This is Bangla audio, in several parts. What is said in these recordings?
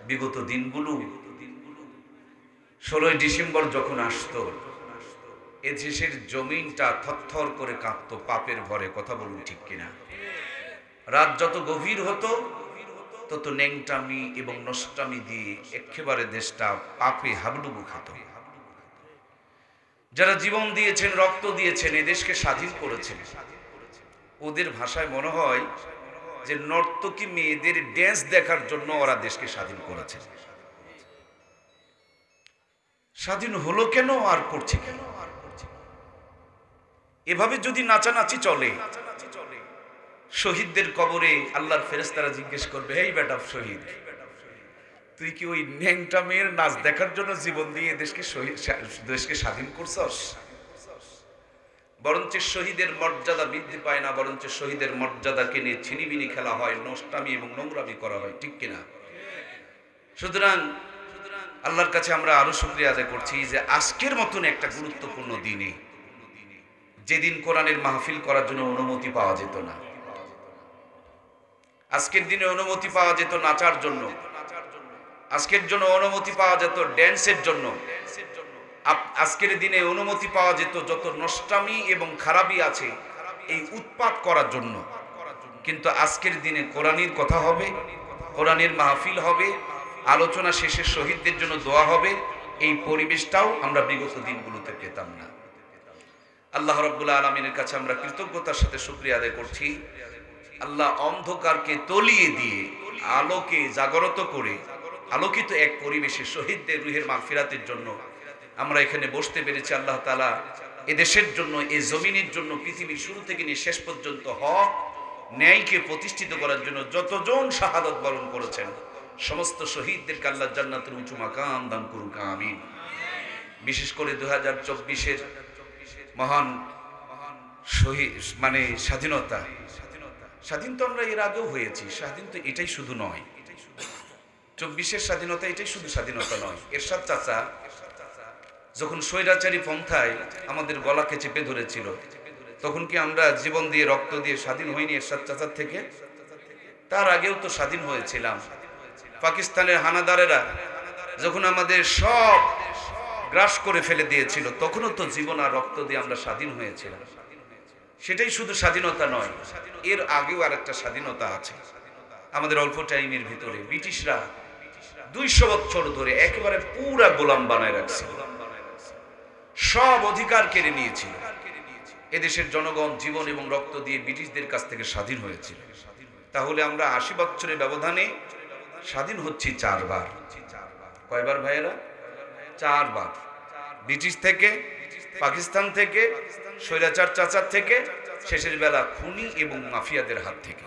বিগত দিনগুলো 16ই ডিসেম্বর যখন আসতো, এ দেশের জমিনটা থরথর করে কাঁপতো পাপের ভরে। কথা বলুন ঠিক কিনা? রাত যত গভীর হতো তত নেংটামি এবং নষ্টামি দিয়ে একেবারে দেশটা পাপে হাবুডুবু খেত। যারা জীবন দিয়েছেন, রক্ত দিয়েছেন, এ দেশকে স্বাধীন করেছেন, ওদের ভাষায় মনে হয় যে নর্তকী মেয়েদের ড্যান্স দেখার জন্য ওরা দেশকে স্বাধীন করেছে। স্বাধীন হলো কেন আর করছে কেন? এভাবে যদি নাচানাচি চলে, শহীদদের কবরে আল্লাহর ফেরেশতারা জিজ্ঞেস করবে, এই বেটা শহীদ, তুই কি ওই ন্যাংটা মেয়ের নাচ দেখার জন্য জীবন দিয়ে দেশকে স্বাধীন করছস? বরঞ্চ শহীদের মর্যাদা বৃদ্ধি পায় না, বরঞ্চ শহীদের মর্যাদাকে নিয়ে ছিনিবিনি খেলা হয়, নষ্টামি এবং নোংরামি করা হয়। ঠিক কিনা? সুতরাং আল্লাহর কাছে আমরা আরো শুকরিয়া আদায় করছি যে আজকের মতন একটা গুরুত্বপূর্ণ দিনে, যেদিন কোরআনের মাহফিল করার জন্য অনুমতি পাওয়া যেত না, আজকের দিনে অনুমতি পাওয়া যেত নাচার জন্য, আজকের জন্য অনুমতি পাওয়া যেত ড্যান্সের জন্য, আজকের দিনে অনুমতি পাওয়া যেত যত নষ্টামি এবং খারাপি আছে এই উৎপাত করার জন্য। কিন্তু আজকের দিনে কোরআনের কথা হবে, কোরআনের মাহফিল হবে, আলোচনা শেষে শহীদদের জন্য দোয়া হবে, এই পরিবেশটাও আমরা বিগত দিনগুলোতে পেতাম না। আল্লাহ রাব্বুল আলামিনের কাছে আমরা কৃতজ্ঞতার সাথে শুকরিয়া আদায় করছি। আল্লাহ অন্ধকারকে তলিয়ে দিয়ে আলোকে জাগরত করে আলোকিত এক পরিবেশে শহীদদের রুহের মাগফিরাতের জন্য আমরা এখানে বসতে পেরেছি। আল্লাহ তাআলা এদেশের জন্য, এই জমিনের জন্য, পৃথিবীর শুরু থেকে নিয়ে শেষ পর্যন্ত হক ন্যায়কে প্রতিষ্ঠিত করার জন্য যতজন শাহাদাত বরণ করেছেন সমস্ত শহীদদেরকে আল্লাহ জান্নাতের উঁচু মাকাম দান করুক, আমিন। বিশেষ করে 2024-এর মহান শহীদ মানে স্বাধীনতা, স্বাধীন তো আমরা এর আগেও হয়েছি, স্বাধীন তো এটাই শুধু নয়, 24-এর স্বাধীনতা এটাই শুধু স্বাধীনতা নয়। এরশাদ চাচা যখন স্বৈরাচারী পন্থায় আমাদের গলাকে চেপে ধরেছিল, তখন কি আমরা জীবন দিয়ে রক্ত দিয়ে স্বাধীন হইনি এরশাদ চাচার থেকে? তার আগেও তো স্বাধীন হয়েছিলাম। পাকিস্তানের হানাদারেরা যখন আমাদের সব গ্রাস করে ফেলে দিয়েছিল, তখনও তো জীবন আর রক্ত দিয়ে আমরা স্বাধীন হয়েছিলাম। সেটাই শুধু স্বাধীনতা নয়, এর আগেও আরেকটা স্বাধীনতা আছে আমাদের অল্প টাইমের ভিতরে। ব্রিটিশরা 200 বছর ধরে একেবারে পুরা গোলাম বানায় রাখছিল, সব অধিকার কেড়ে নিয়েছিল। এদেশের জনগণ জীবন এবং রক্ত দিয়ে ব্রিটিশদের কাছ থেকে স্বাধীন হয়েছিল। তাহলে আমরা 80 বছরের ব্যবধানে স্বাধীন হচ্ছি 4 বার। কয়বার ভাইয়েরা? 4 বার। ব্রিটিশ থেকে, পাকিস্তান থেকে, স্বৈরাচার চাচার থেকে, শেষের বেলা খুনি এবং মাফিয়াদের হাত থেকে।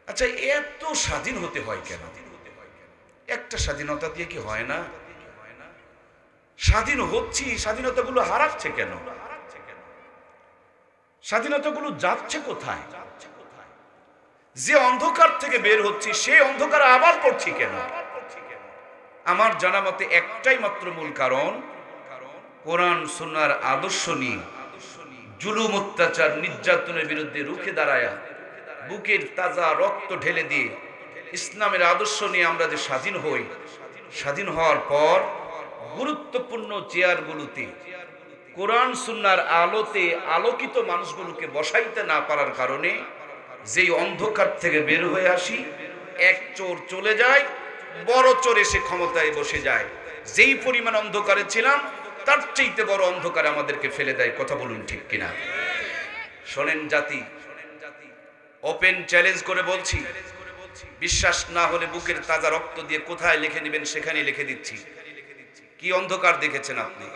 আচ্ছা, এত স্বাধীন হতে হয় কেন? একটা স্বাধীনতা দিয়ে কি হয় না? স্বাধীন হচ্ছি, স্বাধীনতাগুলো হারাচ্ছে কেন? স্বাধীনতাগুলো যাচ্ছে কোথায়? যে অন্ধকার থেকে বের হচ্ছি সেই অন্ধকার আবার পড়ছি কেন? আমার জানা মতে একটাই মাত্র মূল কারণ, কোরআন সুন্নাহর আদর্শ নিয়ে জুলুম, অত্যাচার, নির্যাতনের বিরুদ্ধে রুখে দাঁড়ায়া বুকের তাজা রক্ত ঢেলে দিয়ে ইসলামের আদর্শ নিয়ে আমরা যে স্বাধীন হই, স্বাধীন হওয়ার পর গুরুত্বপূর্ণ চেয়ারগুলোতে কোরআন সুন্নাহর আলোতে আলোকিত মানুষগুলোকে বসাইতে না পারার কারণে যেই অন্ধকার থেকে বের হয়ে আসি, এক চোর চলে যায়, বড় চোর এসে ক্ষমতায় বসে যায়। যেই পরিমাণ অন্ধকারে ছিলাম তার চাইতে বড় অন্ধকারে আমাদেরকে ফেলে দেয়। কথা বলুন ঠিক কিনা? শোনেন জাতি, ওপেন চ্যালেঞ্জ করে বলছি, বিশ্বাস না হলে বুকের তাজা রক্ত দিয়ে কোথায় লিখে নেবেন সেখানে লিখে দিচ্ছি। কি অন্ধকার দেখেছেন আপনি?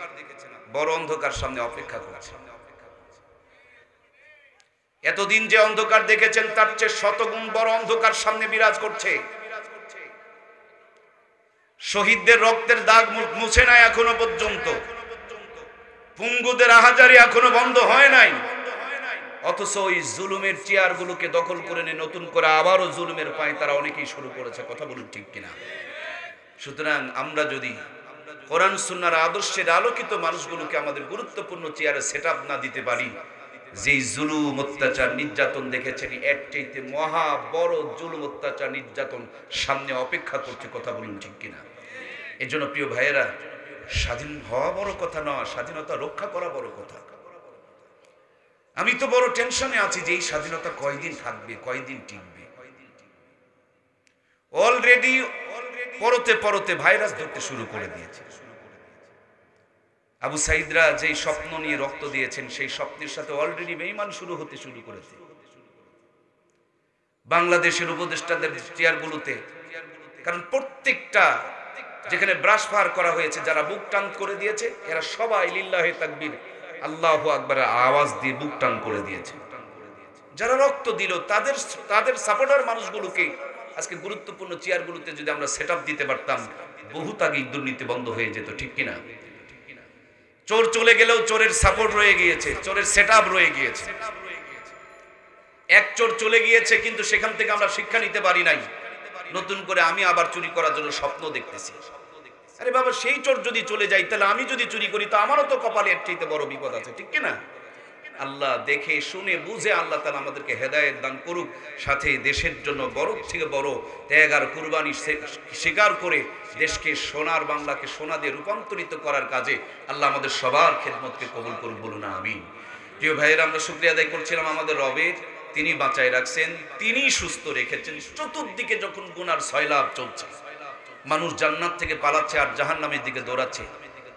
বড় অন্ধকার সামনে অপেক্ষা করছে। এতদিন যে অন্ধকার দেখেছেন তার চেয়ে শতগুণ বড় অন্ধকার সামনে বিরাজ করছে। শহীদদের রক্তের দাগ মুছে নাই এখনো পর্যন্ত, পুঙ্গুদের আহাজারি এখনো বন্ধ হয় নাই, অথচ ওই জুলুমের চেয়ারগুলোকে দখল করে নিয়ে নতুন করে আবারও জুলুমের পায় তারা অনেকেই শুরু করেছে। কথা বলুন ঠিক কিনা? সুতরাং আমরা যদি কোরআন সুন্নাহর আদর্শের আলোকিত মানুষগুলোকে আমাদের গুরুত্বপূর্ণ চেয়ারে সেট আপ না দিতে পারি, যেই জুলুম অত্যাচার নির্যাতন দেখেছেন, এর চাইতে মহা বড় জুলুম অত্যাচার নির্যাতন সামনে অপেক্ষা করছে। কথা বলুন ঠিক কিনা? এর জন্য প্রিয় ভাইয়েরা, স্বাধীন হওয়া বড় কথা নয়, স্বাধীনতা রক্ষা করা বড় কথা। আমি তো বড় টেনশনে আছি যে এই স্বাধীনতা কয়দিন থাকবে, কয়দিন টিকবে। অলরেডি পরতে পরতে ভাইরাস ধরতে শুরু করে দিয়েছে। আবু সাইদরা যেই স্বপ্ন নিয়ে রক্ত দিয়েছেন, সেই স্বপ্নের সাথে অলরেডি বেঈমান হতে শুরু করেছে। বাংলাদেশের উপদেষ্টাদের চেয়ারগুলোতে, কারণ প্রত্যেকটা যেখানে ব্রাশ ফার করা হয়েছে, যারা বুক টান করে দিয়েছে, এরা সবাই লিল্লাহে তাকবীর আল্লাহু আকবার আওয়াজ দিয়ে বুক টান করে দিয়েছে। যারা রক্ত দিল তাদের সাপোর্টার মানুষগুলোকে আজকে গুরুত্বপূর্ণ চেয়ারগুলোতে যদি আমরা সেটআপ দিতে পারতাম, বহুত আগেই দুর্নীতি বন্ধ হয়ে যেত। ঠিক কিনা? চোর চলে গেলেও চোরের সাপোর্ট রয়ে গিয়েছে, চোরের সেটআপ রয়ে গিয়েছে। এক চোর চলে গিয়েছে, কিন্তু সেখান থেকে আমরা শিক্ষা নিতে পারি নাই। নতুন করে আমি আবার চুরি করার জন্য স্বপ্ন দেখতেছি। আরে বাবা, সেই চোর যদি চলে যায়, তাহলে আমি যদি চুরি করি, তো আমারও তো কপালে এর চাইতে বড় বিপদ আছে। ঠিক কিনা? আল্লাহ দেখে শুনে বুঝে আল্লাহ তাআলা আমাদেরকে হেদায়েত দান করুক। সাথে দেশের জন্য বড় থেকে বড় ত্যাগ আর কুরবানি স্বীকার করে দেশকে সোনার বাংলাকে সোনা দিয়ে রূপান্তরিত করার কাজে আল্লাহ আমাদের সবার খেদমতকে কবুল করুক, বলুন আমিন। প্রিয় ভাইয়েরা, আমরা শুকরিয়া আদায় করছিলাম আমাদের রবের, তিনি বাঁচায় রাখছেন, তিনি সুস্থ রেখেছেন। চতুর্দিকে যখন গুনার সয়লাব চলছে, মানুষ জান্নাত থেকে পালাচ্ছে আর জাহান্নামের দিকে দৌড়াচ্ছে।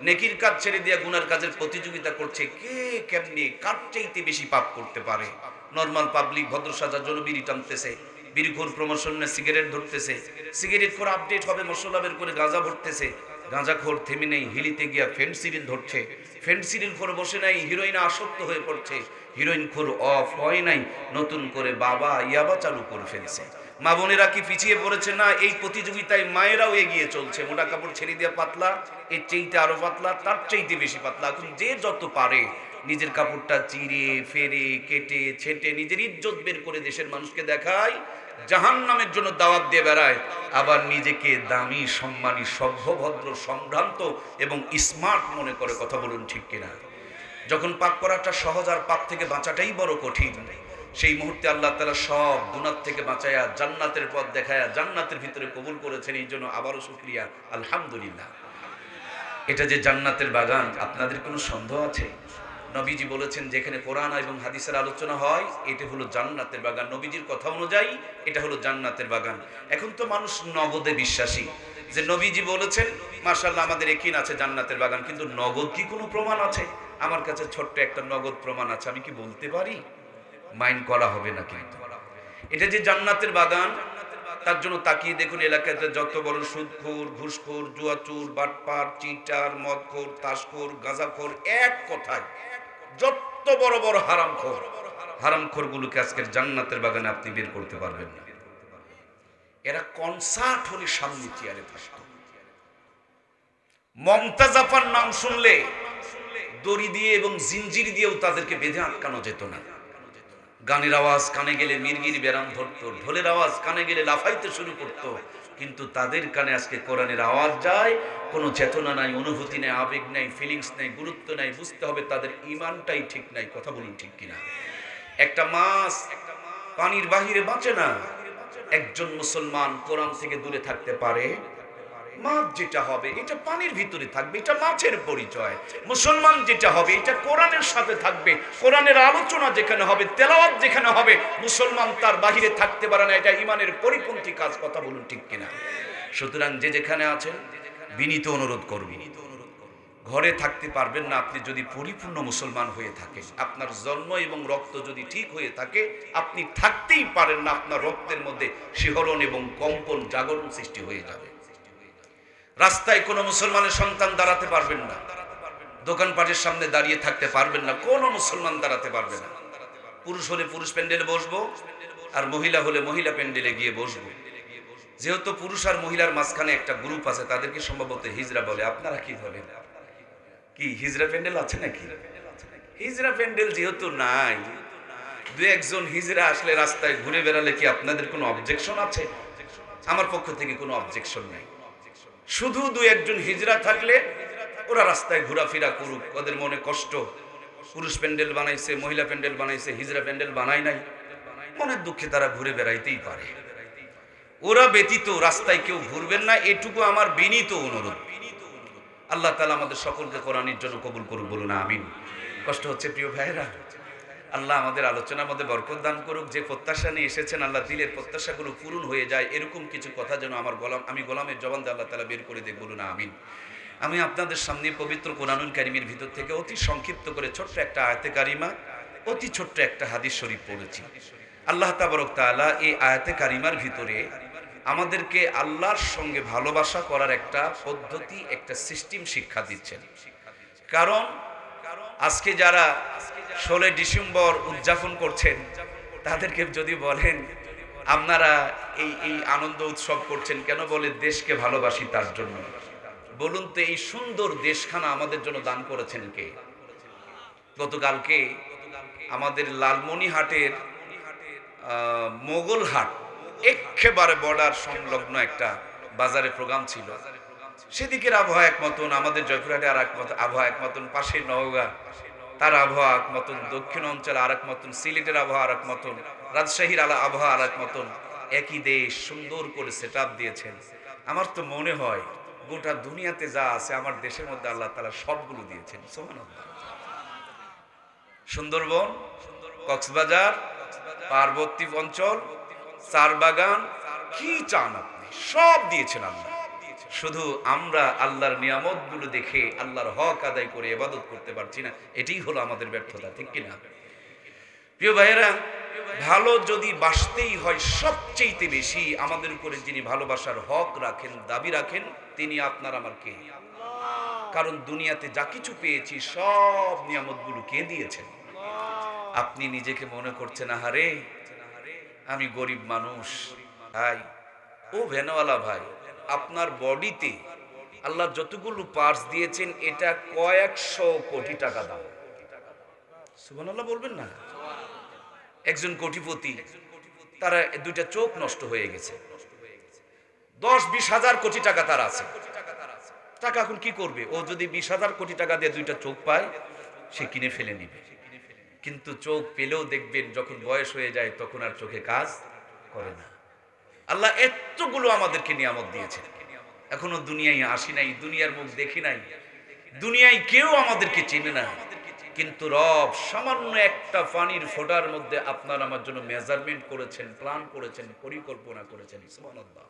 নেকির কাজ ছেড়ে দিয়ে গুনার কাজের প্রতিযোগিতা করছে, কে কেমনে কার চাইতে বেশি পাপ করতে পারে। নরমাল পাবলিক ভদ্র সাজার জন্য বিড়ি টানতেছে, বিড়িখোর প্রমোশন সিগারেট ধরতেছে, সিগারেট খোর আপডেট হবে মশলা বের করে গাঁজা ভরতেছে, গাঁজাখোর থেমে নেই, হিলিতে গিয়া ফেন্সিডিল ধরছে, ফেন্সিডিল খোর বসে নাই, হিরোইনে আসক্ত হয়ে পড়ছে, হিরোইন খোর অফ হয় নাই, নতুন করে বাবা ইয়াবা চালু করে ফেলছে। মা বোনেরা কি পিছিয়ে পড়েছে? না, এই প্রতিযোগিতায় মায়েরাও এগিয়ে চলছে। মোটা কাপড় ছেড়ে দিয়ে পাতলা, এর চাইতে আরো পাতলা, তার চাইতে বেশি পাতলা। এখন যে যত পারে নিজের কাপড়টা চিরে ফেরে কেটে ছেটে নিজের ইজ্জত বের করে দেশের মানুষকে দেখায়, জাহান্নামের জন্য দাওয়াত দিয়ে বেড়ায়, আবার নিজেকে দামি, সম্মানী, সভ্য, ভদ্র, সম্ভ্রান্ত এবং স্মার্ট মনে করে। কথা বলুন ঠিক কিনা? যখন পাপ করাটা সহজ আর পাপ থেকে বাঁচাটাই বড় কঠিন, সেই মুহূর্তে আল্লাহ তাআলা সব গুনাহ থেকে বাঁচায়া জান্নাতের পথ দেখায়া জান্নাতের ভিতরে কবুল করেছেন। এই জন্য আবারও শুকরিয়া, আলহামদুলিল্লাহ। এটা যে জান্নাতের বাগান, আপনাদের কোনো সন্দেহ আছে? নবীজি বলেছেন, যেখানে কোরআন এবং হাদিসের আলোচনা হয়, এটা হলো জান্নাতের বাগান। নবীজির কথা অনুযায়ী এটা হলো জান্নাতের বাগান। এখন তো মানুষ নগদে বিশ্বাসী, যে নবীজি বলেছেন, মাশাআল্লাহ, আমাদের ইয়াকিন আছে জান্নাতের বাগান, কিন্তু নগদ কি কোনো প্রমাণ আছে? আমার কাছে ছোট্ট একটা নগদ প্রমাণ আছে, আমি কি বলতে পারি? মাইন্ড করা হবে না। কিন্তু এটা যে জান্নাতের বাগান, তার জন্য তাকিয়ে দেখুন এলাকাতে যত বড় সুদখোর, ঘুষখোর, জুয়াচোর, বাটপার, চিটার, মদখোর, তাসখোর, গাঁজাখোর, এক কথায় যত বড় বড় হারামখোর, হারামখোরগুলোকে আজকের জান্নাতের বাগানে আপনি বের করতে পারবেন না। এরা কনসার্ট হলে সামনে চেয়ারে থাকতো। মমতাজ আপার নাম শুনলে দড়ি দিয়ে এবং জিঞ্জির দিয়েও তাদেরকে বেঁধে আটকানো যেত না। গানের আওয়াজ কানে গেলে মির্গির ব্যারাম ধরতো, ঢোলের আওয়াজ কানে গেলে লাফাইতে শুরু করতো, কিন্তু তাদের কানে আজকে কোরআনের আওয়াজ যায়, কোনো চেতনা নাই, অনুভূতি নাই, আবেগ নাই, ফিলিংস নাই, গুরুত্ব নাই। বুঝতে হবে তাদের ঈমানটাই ঠিক নাই। কথা বলুন ঠিক কিনা? একটা মাছ পানির বাহিরে বাঁচে না। একজন মুসলমান কোরআন থেকে দূরে থাকতে পারে? মাছ যেটা হবে এটা পানির ভিতরে থাকবে, এটা মাছের পরিচয়। মুসলমান যেটা হবে এটা কোরআনের সাথে থাকবে, কোরআনের আলোচনা যেখানে হবে, তেলাওয়াত যেখানে হবে, মুসলমান তার বাহিরে থাকতে পারে না। এটা ঈমানের পরিপন্থী কাজ। কথা বলুন ঠিক কিনা? সুতরাং যে যেখানে আছেন বিনীত অনুরোধ করব, ঘরে থাকতে পারবেন না আপনি যদি পরিপূর্ণ মুসলমান হয়ে থাকেন। আপনার জন্ম এবং রক্ত যদি ঠিক হয়ে থাকে, আপনি থাকতেই পারেন না, আপনার রক্তের মধ্যে শিহরণ এবং কম্পন, জাগরণ সৃষ্টি হয়ে যাবে। রাস্তায় কোনো মুসলমানের সন্তান দাঁড়াতে পারবেন না, দোকানপাটের সামনে দাঁড়িয়ে থাকতে পারবেন না, কোনো মুসলমান দাঁড়াতে পারবে না। পুরুষ হলে পুরুষ প্যান্ডেলে বসবো, আর মহিলা হলে মহিলা প্যান্ডেলে গিয়ে বসবো। যেহেতু পুরুষ আর মহিলার মাঝখানে একটা গ্রুপ আছে, তাদেরকে সম্ভবত হিজরা বলে। আপনারা কি বলেন? কি হিজরা প্যান্ডেল আছে নাকি? হিজরা প্যান্ডেল যেহেতু নাই, দু একজন হিজরা আসলে রাস্তায় ঘুরে বেড়ালে কি আপনাদের কোনো অবজেকশন আছে? আমার পক্ষ থেকে কোনো অবজেকশন নাই। শুধু দু একজন হিজরা থাকলে ওরা রাস্তায় ঘোরাফেরা করুক, ওদের মনে কষ্ট, পুরুষ প্যান্ডেল বানাইছে, মহিলা প্যান্ডেল বানাইছে, হিজড়া প্যান্ডেল বানায় নাই, মনের দুঃখে তারা ঘুরে বেড়াইতেই পারে। ওরা ব্যতীত রাস্তায় কেউ ঘুরবেন না, এটুকু আমার বিনীত অনুরোধ। আল্লাহ তাআলা আমাদের সকলকে কোরআনের জন্য কবুল করুক, বলুন আমিন। কষ্ট হচ্ছে প্রিয় ভাইরা, আল্লাহ আমাদের আলোচনার মধ্যে বরকত দান করুক। যে প্রত্যাশা নিয়ে এসেছেন আল্লাহ দিলের প্রত্যাশাগুলো পূরণ হয়ে যায়, এরকম কিছু কথা যেন আমি গোলামের জবান দিয়ে আল্লাহ তাআলা বের করে দেখ, বলুন আমিন। আমি আপনাদের সামনে পবিত্র কোরআনুল কারীমের ভিতর থেকে অতি সংক্ষিপ্ত করে ছোট্ট একটা আয়াতে কারিমা, অতি ছোট্ট একটা হাদিস শরীফ পড়েছি। আল্লাহ তাবারক তাআলা এই আয়াতে কারিমার ভিতরে আমাদেরকে আল্লাহর সঙ্গে ভালোবাসা করার একটা পদ্ধতি, একটা সিস্টেম শিক্ষা দিচ্ছেন। কারণ আজকে যারা 16 ডিসেম্বর উদযাপন করছেন, তাদেরকে যদি বলেন আপনারা এই আনন্দ উৎসব করছেন কেন, বলে দেশকে ভালোবাসি তার জন্য। বলুন তো এই সুন্দর দেশখানা আমাদের জন্য দান করেছেন কে? গতকালকে আমাদের লালমনিহাটের মোগলহাট একেবারে বর্ডার সংলগ্ন একটা বাজারে প্রোগ্রাম ছিল। সেদিকের আবহাওয়া এক মতন, আমাদের জয়পুরহাটে আর এক মতন আবহাওয়া, এক মতন পাশে নওগাঁ তার আবহাওয়া এক মতন, দক্ষিণ অঞ্চলে আর এক মতন, সিলেটের আবহাওয়া আর এক মতন, রাজশাহীর আবহাওয়া আর এক মতন। একই দেশ সুন্দর করে সেট আপ দিয়েছেন। আমার তো মনে হয় গোটা দুনিয়াতে যা আছে আমার দেশের মধ্যে আল্লাহ তাআলা সবগুলো দিয়েছেন। সুবহানাল্লাহ। সুন্দরবন, কক্সবাজার, পার্বতী অঞ্চল, চারবাগান, কি চান আপনি, সব দিয়েছেন আল্লাহ। শুধু আমরা আল্লাহর নিয়ামতগুলো দেখে আল্লাহর হক আদায় করে ইবাদত করতে পারছি না, এটাই হলো আমাদের ব্যর্থতা, ঠিক কিনা? প্রিয় ভাইয়েরা, ভালো যদি বাসতেই হয়, সবচেয়ে বেশি আমাদের উপরে যিনি ভালোবাসার হক রাখেন, দাবি রাখেন, তিনি আপনার আমার কে? কারণ দুনিয়াতে যা কিছু পেয়েছি সব নিয়ামতগুলো কে দিয়েছেন? আপনি নিজেকে মনে করছেন আহারে আমি গরিব মানুষ। ভাই, ও ভ্যানওয়ালা ভাই, আপনার বডিতে আল্লাহ যতগুলো পার্টস দিয়েছেন এটা কয়েকশো কোটি টাকা দাম। সুবহানাল্লাহ বলবেন না? একজন কোটিপতি, তারা দুইটা চোখ নষ্ট হয়ে গেছে, 10-20 হাজার কোটি টাকা তার আছে। টাকা এখন কি করবে? ও যদি 20 হাজার কোটি টাকা দিয়ে দুইটা চোখ পায়, সে কিনে ফেলে নিবে। কিন্তু চোখ পেলেও দেখবেন যখন বয়স হয়ে যায় তখন আর চোখে কাজ করে না। আল্লাহ এতগুলো আমাদেরকে নিয়ামত দিয়েছেন, এখনো দুনিয়ায় আসি নাই, দুনিয়ার মুখ দেখি নাই, দুনিয়ায় কেউ আমাদেরকে চেনে না। কিন্তু রব সামান্য একটা পানির ফোঁটার মধ্যে আপনার আমার জন্য মেজারমেন্ট করেছেন, প্ল্যান করেছেন, পরিকল্পনা করেছেন। সুবহানাল্লাহ।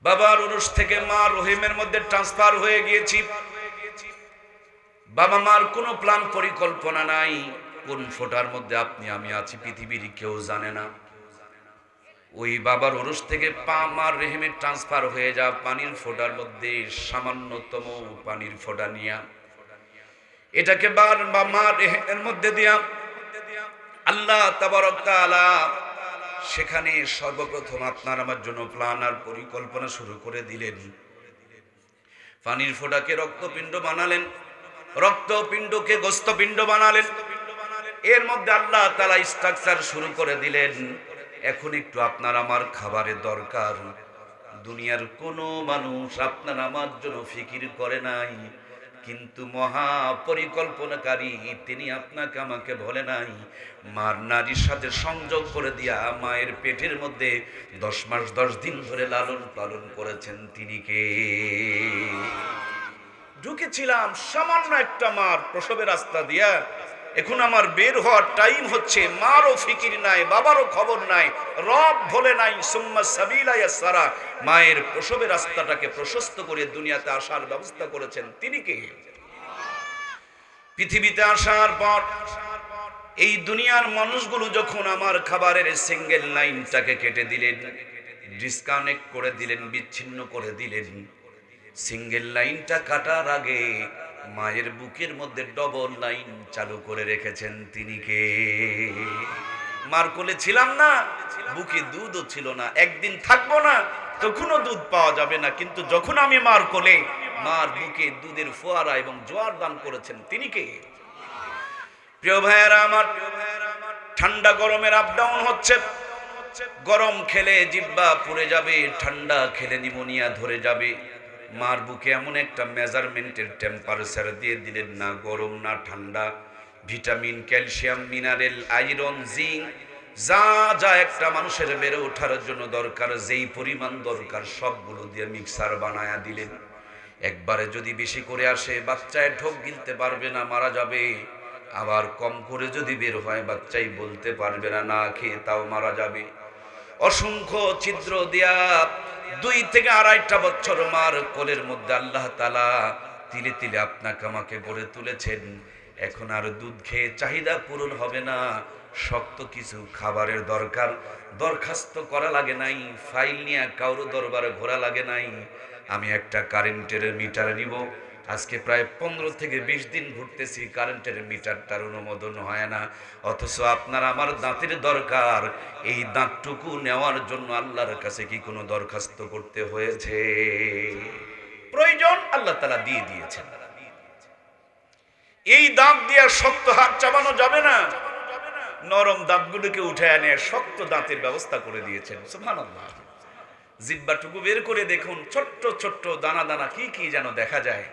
বাবার উরুস থেকে মা রহিমের মধ্যে ট্রান্সফার হয়ে গিয়েছি। বাবা মার কোনো প্ল্যান পরিকল্পনা নাই, কোন ফোঁটার মধ্যে আপনি আমি আছি পৃথিবীর কেউ জানে না। ওই বাবার উরুস থেকে মার রহিমের ট্রান্সফার হয়ে যা পানির ফোঁটার মধ্যে সামান্যতম পানির ফোঁটা নিয়া এটাকে মার রহিমের মধ্যে দিয়া আল্লাহ তাবারক তাআলা সেখানে সর্বপ্রথম আপনার আমার জন্য প্ল্যান আর পরিকল্পনা শুরু করে দিলেন। পানির ফোঁটাকে রক্তপিণ্ড বানালেন, রক্তপিণ্ডকে গোস্তপিণ্ড বানালেন। এর মধ্যে আল্লাহ তাআলা স্ট্রাকচার শুরু করে দিলেন। এখন একটু আপনার আমার খাবারের দরকার। দুনিয়ার কোনো মানুষ আপনার আমার জন্য ফিকির করে নাই, কিন্তু মহা পরিকল্পনাকারী তিনি আপনাকে আমাকে বলে নাই। মার নারীর সাথে সংযোগ করে দিয়া মায়ের পেটের মধ্যে 10 মাস 10 দিন ধরে লালন পালন করেছেন, তিনি কে? ঢুকেছিলাম সামান্য একটা মার প্রসবের রাস্তা দিয়া, এখন আমার বের হওয়ার টাইম হচ্ছে, মারও ফিকির নাই, বাবারও খবর নাই, রব বলে নাই সুম্মা সাবিলা ইয়াসরা, মায়ের প্রসবের রাস্তাটাকে প্রশস্ত করে দুনিয়াতে আসার ব্যবস্থা করেছেন, তিনি কে? পৃথিবীতে আসার পর এই দুনিয়ার মানুষগুলো যখন আমার খাবারের সিঙ্গেল লাইনটাকে কেটে দিলেন, ডিসকানেক্ট করে দিলেন, বিচ্ছিন্ন করে দিলেন, সিঙ্গেল লাইনটা কাটার আগে মায়ের বুকের মধ্যে ডবল লাইন চালু করে রেখেছেন, তিনি কে? মার কোলে ছিলাম না, বুকে দুধও ছিল না, একদিন থাকবো না, তখনও দুধ পাওয়া যাবে না, কিন্তু যখন আমি মার কোলে, মার বুকে দুধের ফোয়ারা এবং জোয়ার দান করেছেন, তিনি কে? প্রিয় ভাইয়েরা আমার, ঠান্ডা গরমের আপ ডাউন হচ্ছে। গরম খেলে জিহ্বা পুড়ে যাবে, ঠান্ডা খেলে নিউমোনিয়া ধরে যাবে। মার বুকে এমন একটা মেজারমেন্টের টেম্পারেচার দিয়ে দিলেন, না গরম না ঠান্ডা, vitamin, calcium, mineral, iron, zinc, যা যা একটা মানুষের বেড়ে ওঠার জন্য দরকার, যেই পরিমাণ দরকার সবগুলো দিয়ে মিক্সার বানায়া দিলেন। একবারে যদি বেশি করে আসে বাচ্চায় ঢোক গিলতে পারবে না, মারা যাবে। আবার কম করে যদি বের হয় বাচ্চাই বলতে পারবে না, না খেয়ে তাও মারা যাবে। অসংখ্য ছিদ্র দিয়া 2 থেকে 2.5 বছর মার কোলের মধ্যে আল্লাহ তাআলা তিলে তিলে আপনাকে আমাকে গড়ে তুলেছেন। এখন আর দুধ খেয়ে চাহিদা পূরণ হবে না, শক্ত কিছু খাবারের দরকার। দরখাস্ত করা লাগে নাই, ফাইল নিয়ে কারো দরবারে ঘোরা লাগে নাই। আমি একটা কারেন্টের মিটার নিব, আজকে প্রায় 15 থেকে 20 দিন ঘুরতেছি, কারেন্টের মিটারটার অনুমোদন হয় না। অথচ আপনার আমার দাঁতের দরকার, এই দাঁতটুকু নেওয়ার জন্য আল্লাহর কাছে কি কোনো দরখাস্ত করতে হয়েছে? প্রয়োজন আল্লাহ তাআলা দিয়ে দিয়েছেন। এই দাঁত দিয়ে শক্ত হাত চাবানো যাবে না, নরম দাঁতগুলোকে উঠে এনে শক্ত দাঁতের ব্যবস্থা করে দিয়েছেন। সুবহানাল্লাহ। জিহ্বাটুকু বের করে দেখুন, ছোট্ট ছোট্ট দানা দানা কি কি যেন দেখা যায়।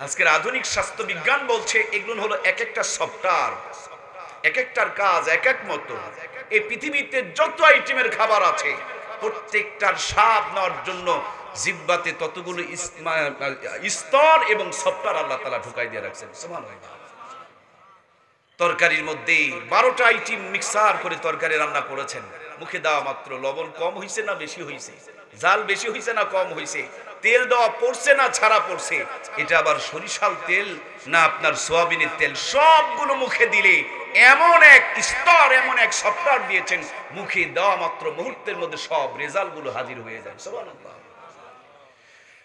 আজকের আধুনিক স্বাস্থ্য বিজ্ঞান বলছে এগুলো হলো এক একটা সফটওয়্যার, এক একটার কাজ এক এক মতো। এই পৃথিবীতে যত আইটেমের খাবার আছে প্রত্যেকটার স্বাদ নেওয়ার জন্য জিহ্বাতে ততগুলো স্তর এবং সফটওয়্যার আল্লাহ তাআলা ঢুকাই দিয়ে রাখছেন। সুবহানাল্লাহ। তরকারির মধ্যে 12টা আইটেম মিক্সার করে তরকারি রান্না করেছেন। মুখে দেওয়া মাত্র লবণ কম হইছে না বেশি হইছে, জাল বেশি হইছে না কম হইছে, তেল দেওয়া পড়ছে না ছাড়া পড়ছে, এটা আবার সরিষার তেল না আপনার সোয়াবিনের তেল, সবগুলো মুখে দিলে এমন এক স্তর, এমন এক সফটওয়্যার দিয়েছেন, মুখে দেওয়া মাত্র মুহূর্তের মধ্যে সব রেজাল্ট গুলো হাজির হয়ে যায়। সুবহানাল্লাহ।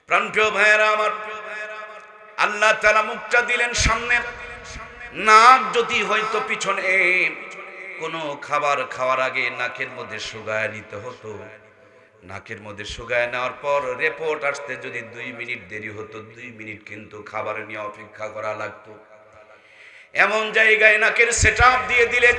প্রাণপ্রিয় ভাইয়েরা আমার, আল্লাহ তাআলা মুখটা দিলেন সামনে, নাক যদি হয়তো পিছনে, কোনো খাবার খাওয়ার আগে নাকের মধ্যে শুকায় নিতে হতো। নাকের মধ্যে শুকায় নেওয়ার পর রিপোর্ট আসতে যদি 2 মিনিট দেরি হতো, 2 মিনিট কিন্তু খাবার নিয়ে অপেক্ষা করা লাগতো। এমন জায়গায় নাকের সেটআপ দিয়ে দিলেন,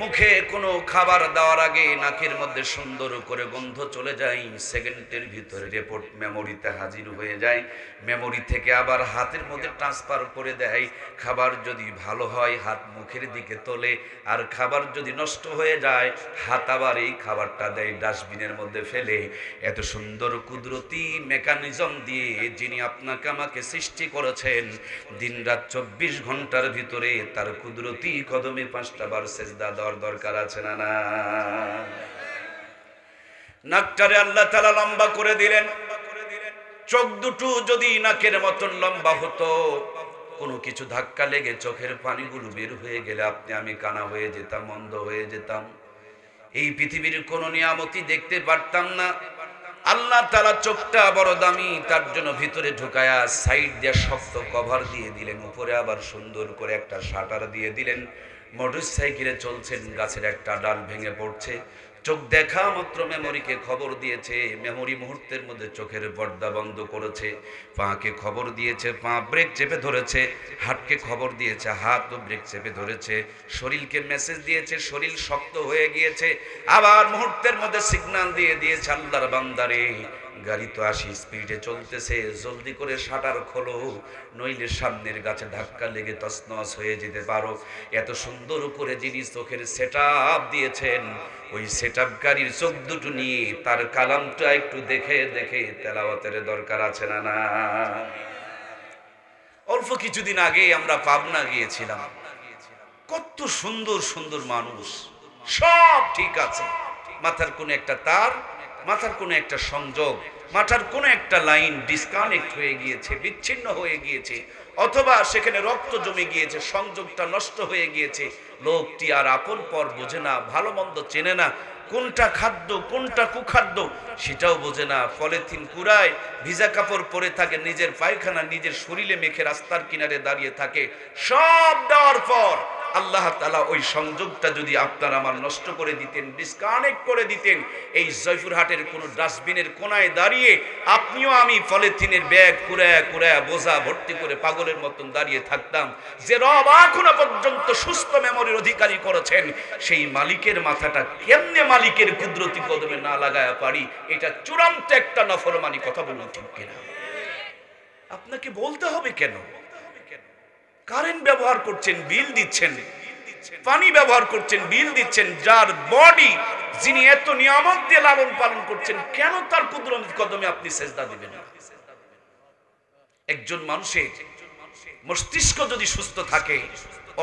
মুখে কোনো খাবার দেওয়ার আগে নাকের মধ্যে সুন্দর করে গন্ধ চলে যায়, সেকেন্ডের ভিতরে রিপোর্ট মেমোরিতে হাজির হয়ে যায়, মেমোরি থেকে আবার হাতের মধ্যে ট্রান্সফার করে দেয়। খাবার যদি ভালো হয় হাত মুখের দিকে তোলে, আর খাবার যদি নষ্ট হয়ে যায় হাত আবার এই খাবারটা দেয় ডাস্টবিনের মধ্যে ফেলে। এত সুন্দর কুদরতি মেকানিজম দিয়ে যিনি আপনাকে আমাকে সৃষ্টি করেছেন, দিনরাত 24 ঘন্টার ভিতরে তার কুদরতি কদমে 5টা বার সেজদা দেওয়ার দরকার আছে না? না। নাকটারে আল্লাহ তাআলা লম্বা করে দিলেন, চোখ দুটো যদি নাকের মতন লম্বা হতো, কোনো কিছু ধাক্কা লেগে চোখের পানিগুলো বের হয়ে গেলে আপনি আমি কানা হয়ে যেতাম, অন্ধ হয়ে যেতাম, এই পৃথিবীর কোনো নিয়ামতই দেখতে পারতাম না। আল্লাহ তাআলা চোখটা বড় দামি, তার জন্য ভিতরে ঢুকায়া সাইড দিয়ে শক্ত কভার দিয়ে দিলেন, উপরে আবার সুন্দর করে একটা শাটার দিয়ে দিলেন। মোটরসাইকেলে চলছেন, গাছের একটা ডাল ভেঙে পড়ছে, চোখ দেখা মাত্র মেমোরিকে খবর দিয়েছে, মেমোরি মুহূর্তের মধ্যে চোখের পর্দা বন্ধ করেছে। পাকে খবর দিয়েছে, পা ব্রেক চেপে ধরেছে, হাতকে খবর দিয়েছে, হাত ও ব্রেক চেপে ধরেছে, শরীরকে মেসেজ দিয়েছে, শরীর শক্ত হয়ে গিয়েছে, আবার মুহূর্তের মধ্যে সিগন্যাল দিয়ে দিয়েছে, আল্লাহর বান্দারে গাড়ি তো 80 স্পিডে চলতেছে, জলদি করে শাটার খোলো, নইলে সামনের গাছে ধাক্কা লেগে তছনছ হয়ে যেতে পারো। এত সুন্দর করে যিনি চোখের সেটআপ দিয়েছেন, ওই সেটআপ গাড়ির চোখ দুটো নিয়ে তার কালামটা একটু দেখে দেখে তেলাওয়াতের দরকার আছে না? না। অল্প কিছুদিন আগে আমরা পাবনা গিয়েছিলাম, কত সুন্দর সুন্দর মানুষ, সব ঠিক আছে, মাথার কোন একটা তার, মাথার কোনো একটা সংযোগ, মাথার কোনো একটা লাইন ডিসকানেক্ট হয়ে গিয়েছে, বিচ্ছিন্ন হয়ে গিয়েছে, অথবা সেখানে রক্ত জমে গিয়েছে, সংযোগটা নষ্ট হয়ে গিয়েছে। লোকটি আর আপন পর বোঝে না, ভালো মন্দ চেনে না, কোনটা খাদ্য কোনটা কুখাদ্য সেটাও বোঝে না। পলিথিন কুড়ায়, ভিজা কাপড় পরে থাকে, নিজের পায়খানা নিজের শরীরে মেখে রাস্তার কিনারে দাঁড়িয়ে থাকে। সব দেওয়ার পর আল্লাহ তাআলা ওই সংযোগটা যদি আপনার আমার নষ্ট করে দিতেন, ডিসকানেক্ট করে দিতেন, এই জয়পুরহাটের কোনো ডাস্টবিনের কোনায় দাঁড়িয়ে আপনিও আমি পলিথিনের ব্যাগ কুড়ায়া কুড়ায়া বোঝা ভর্তি করে পাগলের মতন দাঁড়িয়ে থাকতাম। যে রব এখনো পর্যন্ত সুস্থ মেমোরির অধিকারী করেছেন, সেই মালিকের মাথাটা কেমনে মালিকের কুদরতি কদমে না লাগায়া পারি, এটা চূড়ান্ত একটা নাফরমানি। কথা বলুন ঠিক কিনা? আপনাকে বলতে হবে কেন? কারেন্ট ব্যবহার করছেন, বিল দিচ্ছেন, পানি ব্যবহার করছেন, বিল দিচ্ছেন, যার বডি যিনি এত নিয়ামত দিয়ে লালন পালন করছেন, কেন তার কুদরত কদমে আপনি সেজদা দিবেন না? একজন মানুষের মস্তিষ্ক যদি সুস্থ থাকে,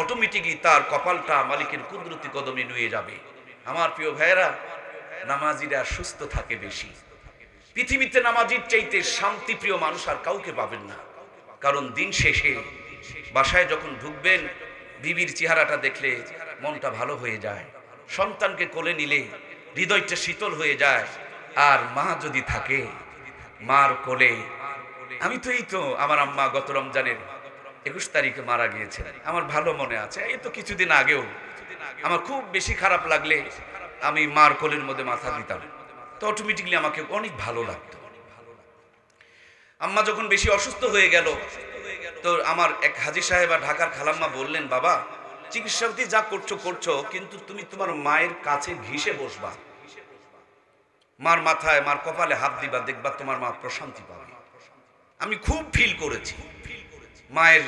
অটোমেটিকলি তার কপালটা মালিকের কুদরতি কদমে নুয়ে যাবে। আমার প্রিয় ভাইয়েরা, নামাজিরা সুস্থ থাকে বেশি। পৃথিবীতে নামাজির চাইতে শান্তিপ্রিয় মানুষ আর কাউকে পাবেন না। কারণ দিন শেষে বাসায় যখন ঢুকবেন, বিবির চেহারাটা দেখলে মনটা ভালো হয়ে যায়, সন্তানকে কোলে নিলে হৃদয়টা শীতল হয়ে যায়। আর মা যদি থাকে, মার কোলে, আমি তো এই তো আমার আম্মা গত রমজানের 21 তারিখে মারা গিয়েছেন, আমার ভালো মনে আছে। এই তো কিছুদিন আগেও আমার খুব বেশি খারাপ লাগলে আমি মার কোলের মধ্যে মাথা দিতাম, তো অটোমেটিকলি আমাকে অনেক ভালো লাগতো। আম্মা যখন বেশি অসুস্থ হয়ে গেল, তো আমার এক হাজী সাহেব আর ঢাকার খালাম্মা বললেন, বাবা চিকিৎসাবিধি যা করছো করছো, কিন্তু তুমি তোমার মায়ের কাছে ঘিসে বসবা, মার মাথায় মার কপালে হাত দিবা, দেখবা তোমার মা প্রশান্তি পাবে। আমি খুব ফিল করেছি, মায়ের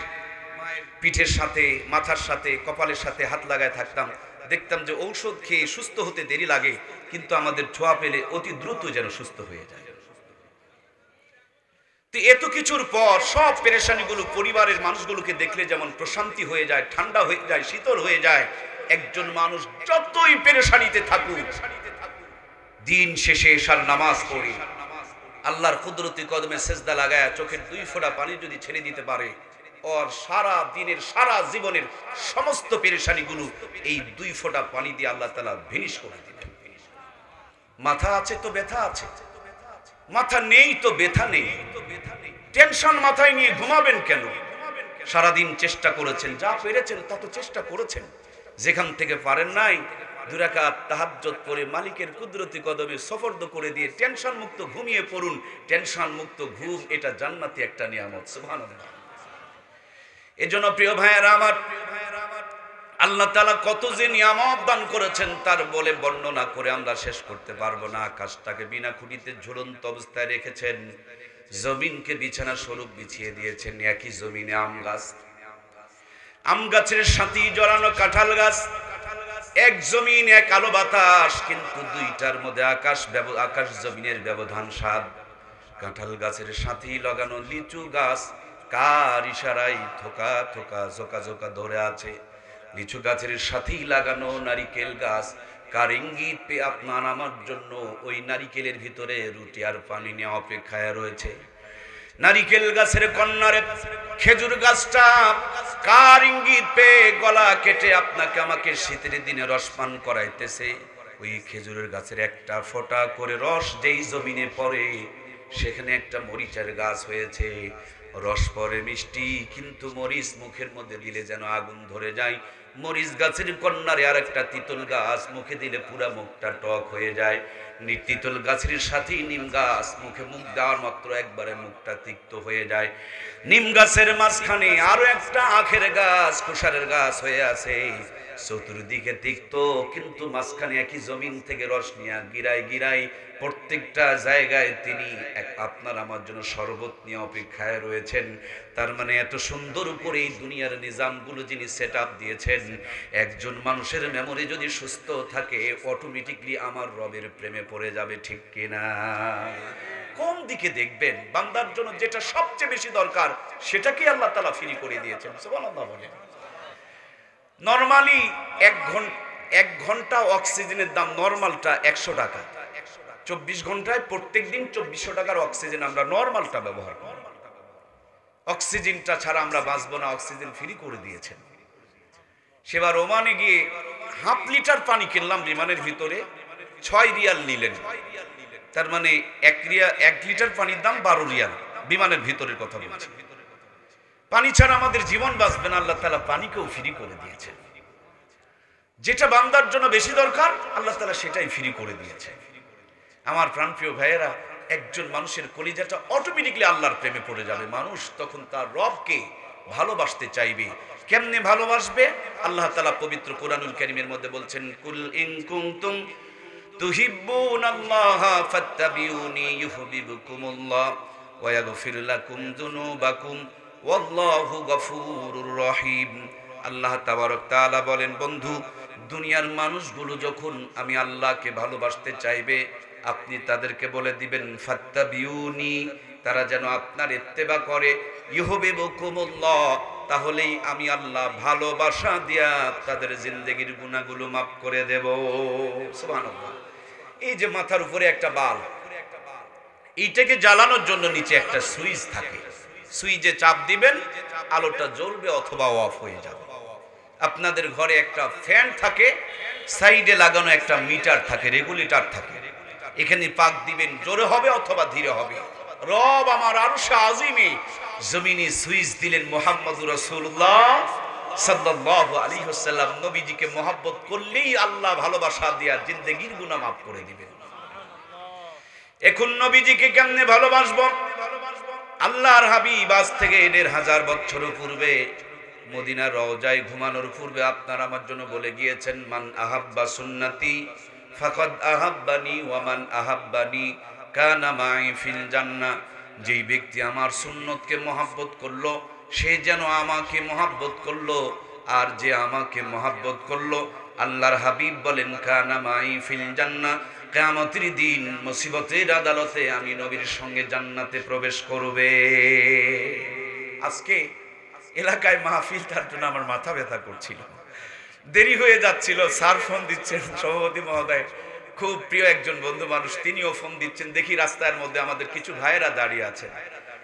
পিঠের সাথে, মাথার সাথে, কপালের সাথে হাত লাগায় থাকতাম, দেখতাম যে ঔষধ খেয়ে সুস্থ হতে দেরি লাগে, কিন্তু আমাদের ছোঁয়া পেলে অতি দ্রুত যেন সুস্থ হয়ে যায়। তো এত কিছুর পর সব পেরেশানিগুলো পরিবারের মানুষগুলোকে দেখলে যেমন প্রশান্তি হয়ে যায়, ঠান্ডা হয়ে যায়, শীতল হয়ে যায়। একজন মানুষ যতই পেরেশানিতে থাকুক, দিন শেষে এশার নামাজ পড়ে আল্লাহর কুদরতি কদমে সেজদা লাগায় চোখের 2 ফোঁটা পানি যদি ছেড়ে দিতে পারে, ওর সারা দিনের সারা জীবনের সমস্ত পেরেশানিগুলো এই 2 ফোঁটা পানি দিয়ে আল্লাহ তাআলা ভিনিশ করে দিবেন। মাথা আছে তো ব্যথা আছে, মাথা নেই তো ব্যথা নেই। টেনশন মাথায় নিয়ে ঘুমাবেন কেন? সারাদিন চেষ্টা করেছেন, যা পেরেছেন তা তো চেষ্টা করেছেন। যেখান থেকে পারেন নাই, 2 রাকাত তাহাজ্জুদ পড়ে মালিকের কুদরতি কদমে সফরদ করে দিয়ে টেনশন মুক্ত ঘুমিয়ে পড়ুন। টেনশন মুক্ত ঘুম এটা জান্নাতি একটা নিয়ামত। সুবহানাল্লাহ। এজন্য প্রিয় ভাইয়েরা আমার, আল্লাহ তাআলা কত যে নিয়ামত দান করেছেন তার বলে বর্ণনা করে আমরা শেষ করতে পারবো না। আকাশটাকে বিনা খুঁটিতে ঝুলন্ত অবস্থায় রেখেছেন, জমিনকে বিছানা স্বরূপ বিছিয়ে দিয়েছেন। একই জমিনে আম গাছ, আম গাছের সাথে জড়ানো কাঁঠাল গাছ, এক জমিন এক আলো বাতাস, কিন্তু দুইটার মধ্যে আকাশ জমিনের ব্যবধান 7। কাঁঠাল গাছের সাথে লাগানো লিচু গাছ কার ইশারায় থোকা থোকা ঝোকা ঝোকা ধরে আছে। লিচু গাছের সাথেই লাগানো নারিকেল গাছ কার ইঙ্গিত পেয়ে আপনার আমার জন্য ওই নারিকেলের ভিতরে রুটি আর পানি নেওয়া অপেক্ষায় রয়েছে। নারিকেল গাছের কন্যারে খেজুর গাছটা কার ইঙ্গিত পেয়ে গলা কেটে আপনাকে আমাকে শীতের দিনে রস পান করাইতেছে। ওই খেজুরের গাছের একটা ফোঁটা করে রস যেই জমিনে পড়ে, সেখানে একটা মরিচের গাছ হয়েছে। রস পরে মিষ্টি, কিন্তু মরিচ মুখের মধ্যে দিলে যেন আগুন ধরে যায়। মরিচ গাছের কন্যারে আর একটা তিতল গাছ, মুখে দিলে পুরা মুখটা টক হয়ে যায়। তিতল গাছের সাথেই নিম গাছ, মুখে মুখ দেওয়ার মাত্র একবারে মুখটা তিক্ত হয়ে যায়। নিম গাছের মাঝখানে আরো একটা আখের গাছ, কুশারের গাছ হয়ে আছে, চতুর্দিকে তিক্ত, কিন্তু মাঝখানে একই জমিন থেকে রস নিয়ে গিরায় গিরায় প্রত্যেকটা জায়গায় তিনি আপনার আমার জন্য শরবত নিয়ে অপেক্ষায় রয়েছেন। তার মানে এত সুন্দর করে এই দুনিয়ার নিজামগুলো যিনি সেট আপ দিয়েছেন, একজন মানুষের মেমোরি যদি সুস্থ থাকে অটোমেটিকলি আমার রবের প্রেমে পড়ে যাবে, ঠিক কিনা? কোন দিকে দেখবেন? বান্দার জন্য যেটা সবচেয়ে বেশি দরকার সেটাকে আল্লাহ তাআলা ফ্রি করে দিয়েছেন। সুবহানাল্লাহ বলেন। নরমালি 1 ঘন্টা অক্সিজেনের দাম নরমালটা 100 টাকা। 24 ঘন্টায় প্রত্যেক দিন 2400 টাকার অক্সিজেন আমরা নরমালটা ব্যবহার করি। অক্সিজেনটা ছাড়া আমরা বাঁচবো না, অক্সিজেন ফ্রি করে দিয়েছেন। সেবার ওমানে গিয়ে 1/2 লিটার পানি কিনলাম বিমানের ভিতরে, 6 রিয়াল নিলেন। তার মানে 1 লিটার পানির দাম 12 রিয়াল। বিমানের ভিতরের কথা বলছি। পানি ছাড়া আমাদের জীবন বাঁচবে না, আল্লাহ তাআলা পানিকেও ফ্রি করে দিয়েছেন। যেটা বান্দার জন্য বেশি দরকার আল্লাহ তাআলা সেটাই ফ্রি করে দিয়েছেন। আমার প্রাণপ্রিয় ভাইয়েরা, একজন মানুষের কলিজাটা অটোমেটিকলি আল্লাহর প্রেমে পড়ে যাবে। মানুষ তখন তার রবকে ভালোবাসতে চাইবে। কেমনে ভালোবাসবে? আল্লাহ তাআলা পবিত্র কোরআনুল কারীমের মধ্যে বলছেন, কুল ইন কুনতুম তুহিব্বুনাল্লাহা ফাত্তাবিউনি ইউহিব্বুকুমুল্লাহ ওয়া ইয়াগফির লাকুম যুনুবাকুম ওয়াল্লাহু গফুরুর রহিম। আল্লাহ তাবারক তাআলা বলেন, বন্ধু, দুনিয়ার মানুষগুলো যখন আমি আল্লাহকে ভালোবাসতে চাইবে, আপনি তাদেরকে বলে দিবেন ফাত্তাবিউনি, তারা যেন আপনার ইত্তেবা করে। ইউহিব্বুকুমুল্লাহ, তাহলেই আমি আল্লাহ ভালোবাসা দিয়া তাদের জিন্দেগির গুনাহগুলো মাফ করে দেব। সুবহানাল্লাহ। এই যে মাথার উপরে একটা বাল, এইটাকে জ্বালানোর জন্য নিচে একটা সুইচ থাকে, সুইচে চাপ দিবেন, আলোটা জ্বলবে অথবা অফ হয়ে যাবে। আপনাদের ঘরে একটা ফ্যান থাকে, সাইডে লাগানো একটা মিটার থাকে, রেগুলেটর থাকে, এখানে পাক দিবেন, জোরে হবে অথবা ধীরে হবে। রব আমার আরশে আজিমে জমিনে সুইচ দিলেন মুহাম্মদুর রাসূলুল্লাহ সাল্লাল্লাহু আলাইহি ওয়াসাল্লাম। নবীজিকে মহব্বত করলেই আল্লাহ ভালোবাসা দিয়া জিন্দেগির গুনাহ মাফ করে দিবেন। এখন নবীজিকে কেমনে ভালোবাসবো? আল্লাহর হাবিব আজ থেকে ১৫০০ বছর পূর্বে মদিনার রওজায় ঘুমানোর পূর্বে আপনার আমার জন্য বলে গিয়েছেন, মান আহাব্বা সুন্নতি ফাকাদ আহাব্বানি ওয়া মান আহাব্বানি কানা মাই ফিল জান্নাহ। যেই ব্যক্তি আমার সুন্নতকে মহব্বত করলো সে যেন আমাকে মহব্বত করলো, আর যে আমাকে মহব্বত করলো, আল্লাহর হাবিব বলেন, কানা মাই ফিল জান্নাহ, কিয়ামতের দিন মুসিবতের আদালতে আমি নবীর সঙ্গে জান্নাতে প্রবেশ করবে। আজকে এলাকায় মাহফিল, তার জন্য আমার মাথা ব্যথা করছিল, দেরি হয়ে যাচ্ছিল। স্যার ফোন দিচ্ছেন, সভাপতি মহোদয় খুব প্রিয় একজন বন্ধু মানুষ, তিনিও ফোন দিচ্ছেন। দেখি রাস্তার মধ্যে আমাদের কিছু ভাইয়েরা দাঁড়িয়ে আছে,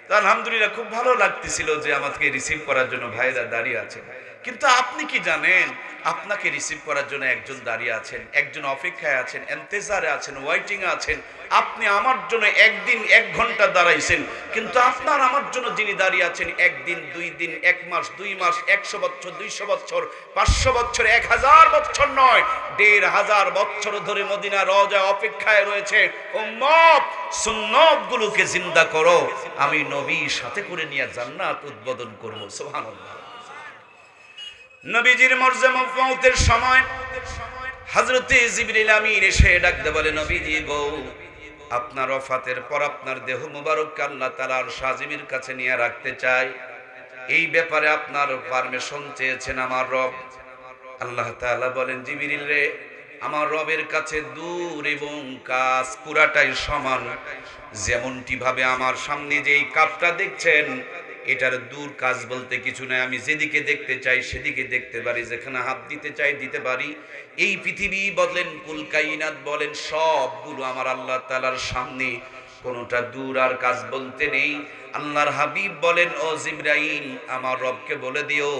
তো আলহামদুলিল্লাহ খুব ভালো লাগতেছিল যে আমাকে রিসিভ করার জন্য ভাইয়েরা দাঁড়িয়ে আছে। কিন্তু আপনি কি জানেন, আপনাকে রিসিভ করার জন্য একজন দাঁড়িয়ে আছেন, একজন অপেক্ষায় আছেন, এন্তেজারে আছেন, ওয়েটিং এ আছেন। আপনি আমার জন্য একদিন 1 ঘন্টা দাঁড়াইছেন, কিন্তু আপনার আমার জন্য যিনি দাঁড়িয়ে আছেন 1 দিন 2 দিন 1 মাস 2 মাস 100 বছর 200 বছর 500 বছর 1000 বছর নয়, 1500 বছর ধরে মদিনা রওজায় অপেক্ষায় রয়েছে। উম্মত, সুন্নাত গুলোকে জিন্দা করো, আমি নবীর সাথে করে নিয়ে জান্নাত উদ্বোধন করব। সুবহানাল্লাহ। নবীজির মরজমা মওতের সময় হযরতে জিবরিল আমিন এসে ডাকতে বলে, নবীজি গো, আপনার ওফাতের পর আপনার দেহ মুবারককে আল্লাহ তাআলার শাজিমের কাছে নিয়ে রাখতে চাই। এই ব্যাপারে আপনার পারমিশন চেয়েছেন আমার রব। আল্লাহ তাআলা বলেন, জিবরিল রে, আমার রবের কাছে দূর এবং কাছ পুরাটাই সমান। যেমনটি ভাবে আমার সামনে যেই কাপটা দেখছেন, এটার দূর কাজ বলতে কিছু নাই। আমি যেদিকে দেখতে চাই সেদিকে দেখতে পারি, যেখানে হাত দিতে চাই দিতে পারি। এই পৃথিবী বলেন, কুল কায়নাত বলেন, সবগুলো আমার আল্লাহ তাআলার সামনে, কোনোটা দূর আর কাজ বলতে নেই। আল্লাহর হাবিব বলেন, ও জিবরাইল, আমার রবকে বলে দিও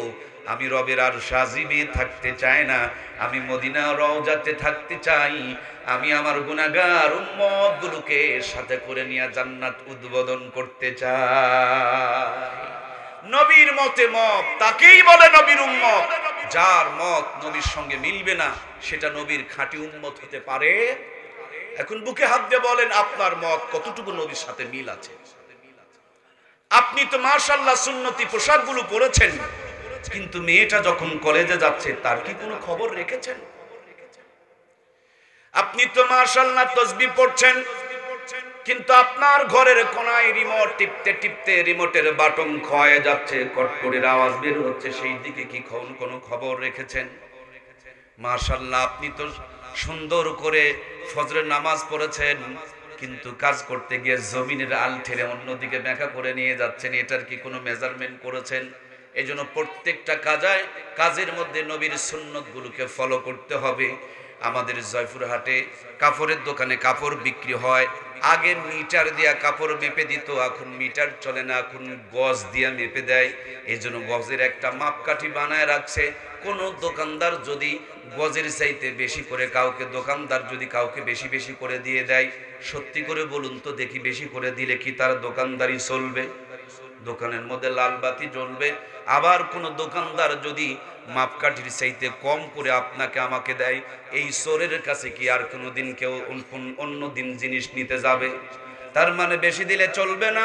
আমি রবের আর সাজিবে থাকতে চাই না, আমি মদিনা রওজাতে থাকতে চাই। আমি আমার গুনাহগার উম্মত গুলোকে সাথে করে নিয়ে জান্নাত উদ্বোধন করতে চাই। নবীর মতে মত তাকেই বলে নবীর উম্মত। যার মত নবীর সঙ্গে মিলবে না, সেটা নবীর খাঁটি উম্মত হতে পারে? এখন বুকে হাত দিয়ে বলেন, আপনার মত কতটুকু নবীর সাথে মিল আছে? আপনি তো মাশাআল্লাহ সুন্নতি পোশাকগুলো পরেছেন, কিন্তু মেয়েটা যখন কলেজে যাচ্ছে তার কি কোনো খবর রেখেছেন? আপনি তো মাশাআল্লাহ তাসবিহ পড়ছেন, কিন্তু আপনার ঘরের কোনায় রিমোট টিপতে টিপতে রিমোটের বাটন ক্ষয়ে যাচ্ছে, কটকটের আওয়াজ বের হচ্ছে, সেই দিকে কি কোনো খবর রেখেছেন? মাশাআল্লাহ আপনি তো সুন্দর করে ফজরের নামাজ পড়েছেন, কিন্তু কাজ করতে গিয়ে জমিনের আল ঠেলে অন্যদিকে ব্যাখ্যা করে নিয়ে যাচ্ছেন, এটার কি কোনো মেজারমেন্ট করেছেন? এজন্য প্রত্যেকটা কাজের মধ্যে নবীর সুন্নতগুলোকে ফলো করতে হবে। আমাদের জয়পুরহাটে কাপড়ের দোকানে কাপড় বিক্রি হয়, আগে মিটার দিয়া কাপড় মেপে দিত, এখন মিটার চলে না, এখন গজ দিয়া মেপে দেয়। এই জন্য গজের একটা মাপকাঠি বানায় রাখছে। কোন দোকানদার যদি গজের চাইতে বেশি করে দোকানদার যদি কাউকে বেশি বেশি করে দিয়ে দেয়, সত্যি করে বলুন তো দেখি, বেশি করে দিলে কি তার দোকানদারি চলবে? দোকানের মধ্যে লাল বাতি জ্বলবে। আবার কোন দোকানদার যদি মাপকাঠির চাইতে কম করে আপনাকে আমাকে দেয়, এই চোরের কাছে কি আর কোনোদিন কেউ অন্য দিন জিনিস নিতে যাবে? তার মানে বেশি দিলে চলবে না,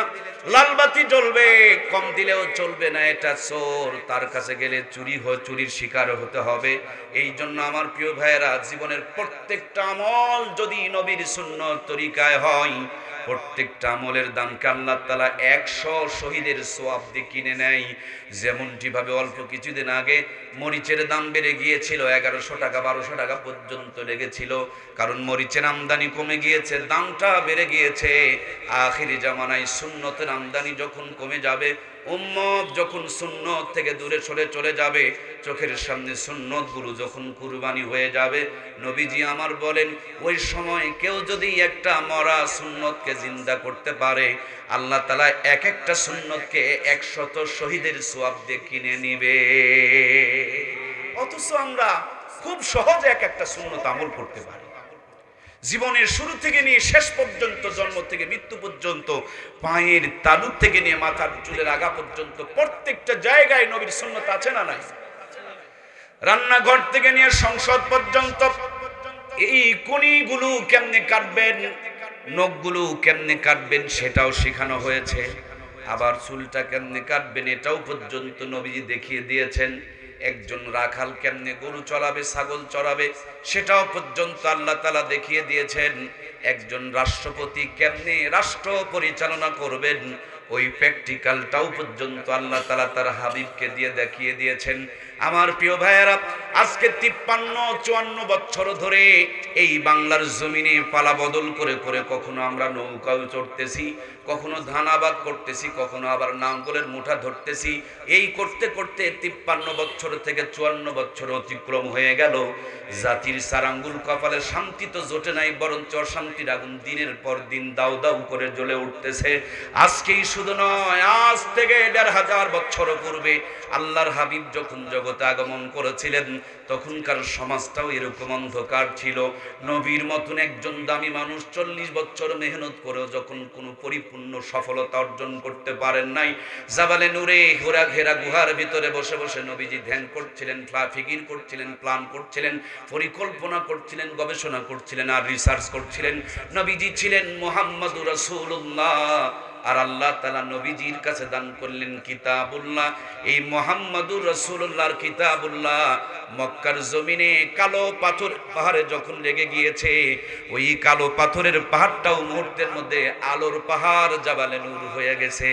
লাল বাতি জ্বলবে, কম দিলেও চলবে না, এটা চোর, তার কাছে গেলে চুরির শিকার হতে হবে। এই জন্য আমার প্রিয় ভাইয়েরা, জীবনের প্রত্যেকটা আমল যদি নবীর সুন্নত তরিকায় হয়, প্রত্যেকটা আমলের দামকে আল্লাহ তাআলা 100 শহীদের সওয়াব দিয়ে কিনে নেয়। যেমনটি ভাবে অল্প কিছুদিন আগে মরিচের দাম বেড়ে গিয়েছিল, 1100 টাকা 1200 টাকা পর্যন্ত লেগেছিল, কারণ মরিচের আমদানি কমে গিয়েছে, দামটা বেড়ে গিয়েছে। আখিরি জামানায় সুন্নতের আমদানি যখন কমে যাবে, উম্মত যখন সুন্নত থেকে দূরে সরে চলে যাবে, চোখের সামনে সুন্নত গুলো যখন কুরবানি হয়ে যাবে, নবীজি আমার বলেন ওই সময় কেউ যদি একটা মরা সুন্নতকে জিন্দা করতে পারে, আল্লাহ তাআলা এক একটা সুন্নতকে 100 শহীদের সওয়াব দিয়ে কিনে নিবে। অথচ আমরা খুব সহজে এক একটা সুন্নত আমল করতে পারি। জীবনের শুরু থেকে নিয়ে শেষ পর্যন্ত, জন্ম থেকে মৃত্যু পর্যন্ত, পায়ের তালু থেকে নিয়ে মাথার চুলের আগা পর্যন্ত প্রত্যেকটা জায়গায় নবীর সুন্নত আছে না নাই? রান্নাঘর থেকে নিয়ে সংসদ পর্যন্ত এই কণিগুলো কেমনে কাটবেন, নখগুলো কেমনে কাটবেন সেটাও শেখানো হয়েছে। আবার চুলটা কেমনে কাটবেন এটাও পর্যন্ত নবীজি দেখিয়ে দিয়েছেন। একজন রাখাল কেমনে গরু চড়াবে, ছাগল চড়াবে সেটাও পর্যন্ত আল্লাহ তাআলা দেখিয়ে দিয়েছেন। একজন রাষ্ট্রপতি কেমনে রাষ্ট্র পরিচালনা করবেন ওই প্র্যাকটিক্যালটাও পর্যন্ত আল্লাহ তাআলা তার হাবিবকে দিয়ে দেখিয়ে দিয়েছেন। আমার প্রিয় ভাইয়েরা, আজকে 53-54 বছর ধরে এই বাংলার জমিনে পালা বদল করে করে কখনো আমরা নৌকাও চড়তেছি, কখনো ধান আবাদ করতেছি, কখনো আবার নাঙ্গলের মুঠা ধরতেছি। এই করতে করতে 53 বছর থেকে 54 বছর অতিক্রম হয়ে গেল। জাতির সারাঙ্গুল কপালে শান্তি তো জোটে নাই, বরঞ্চ অশান্তির আগুন দিনের পর দিন দাউ দাউ করে জ্বলে উঠতেছে। আজকেই শুধু নয়, আজ থেকে 1500 বছর পূর্বে আল্লাহর হাবিব যখন জগতে আগমন করেছিলেন, তখনকার সমাজটাও এরকম অন্ধকার ছিল। নবীর মতন একজন দামি মানুষ 40 বছর মেহনত করেও যখন কোনো পরিপূর্ণ সফলতা অর্জন করতে পারেন নাই, জাবালে নূরে ঘেরা গুহার ভিতরে বসে বসে নবীজি ধ্যান করছিলেন, ফিকির করছিলেন, প্ল্যান করছিলেন, পরিকল্পনা করছিলেন, গবেষণা করছিলেন আর রিসার্চ করছিলেন। নবীজি ছিলেন মুহাম্মদুর রাসূলুল্লাহ, আর আল্লাহ তাআলা নবীজির কাছে দান করলেন কিতাবুল্লাহ। এই মুহাম্মদুর রাসূলুল্লাহর কিতাবুল্লাহ মক্কার জমিনে কালো পাথর পাহাড়ে যখন লেগে গিয়েছে, ওই কালো পাথরের পাহাড়টাও মুহূর্তের মধ্যে আলোর পাহাড় জাবালে নূর হয়ে গেছে।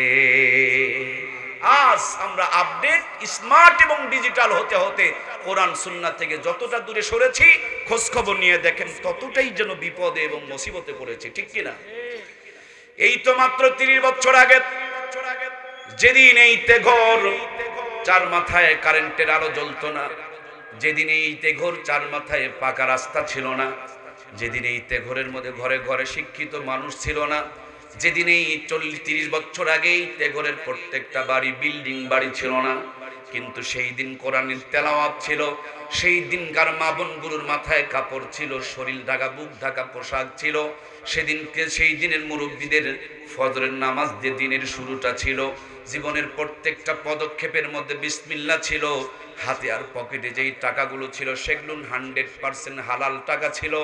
আজ আমরা আপডেট, স্মার্ট এবং ডিজিটাল হতে হতে কোরআন সুন্নাহ থেকে যতটা দূরে সরেছি, খোঁজ খবর নিয়ে দেখেন ততটাই যেন বিপদে এবং মুসিবতে পড়েছি, ঠিক কিনা? এই তো মাত্র 30 বছর আগে যেদিন এই তেঘর চার মাথায় কারেন্টের আলো জ্বলতো না, যেদিন এই তেঘর চার মাথায় পাকা রাস্তা ছিল না, যেদিন এই তেঘরের মধ্যে ঘরে ঘরে শিক্ষিত মানুষ ছিল না, যেদিন এই 30 বছর আগেই তেঘরের প্রত্যেকটা বাড়ি বিল্ডিং বাড়ি ছিল না, কিন্তু সেই দিন কোরআনের তেলাওয়াত ছিল। সেই দিনকার মা বোনগুলোর মাথায় কাপড় ছিল, শরীর ঢাকা বুক ঢাকা পোশাক ছিল। সেদিনকে সেই দিনের মুরব্বীদের ফজরের নামাজ দিয়ে দিনের শুরুটা ছিল। জীবনের প্রত্যেকটা পদক্ষেপের মধ্যে বিসমিল্লাহ ছিল। হাতে আর পকেটে যেই টাকাগুলো ছিল সেগুলো 100% হালাল টাকা ছিল।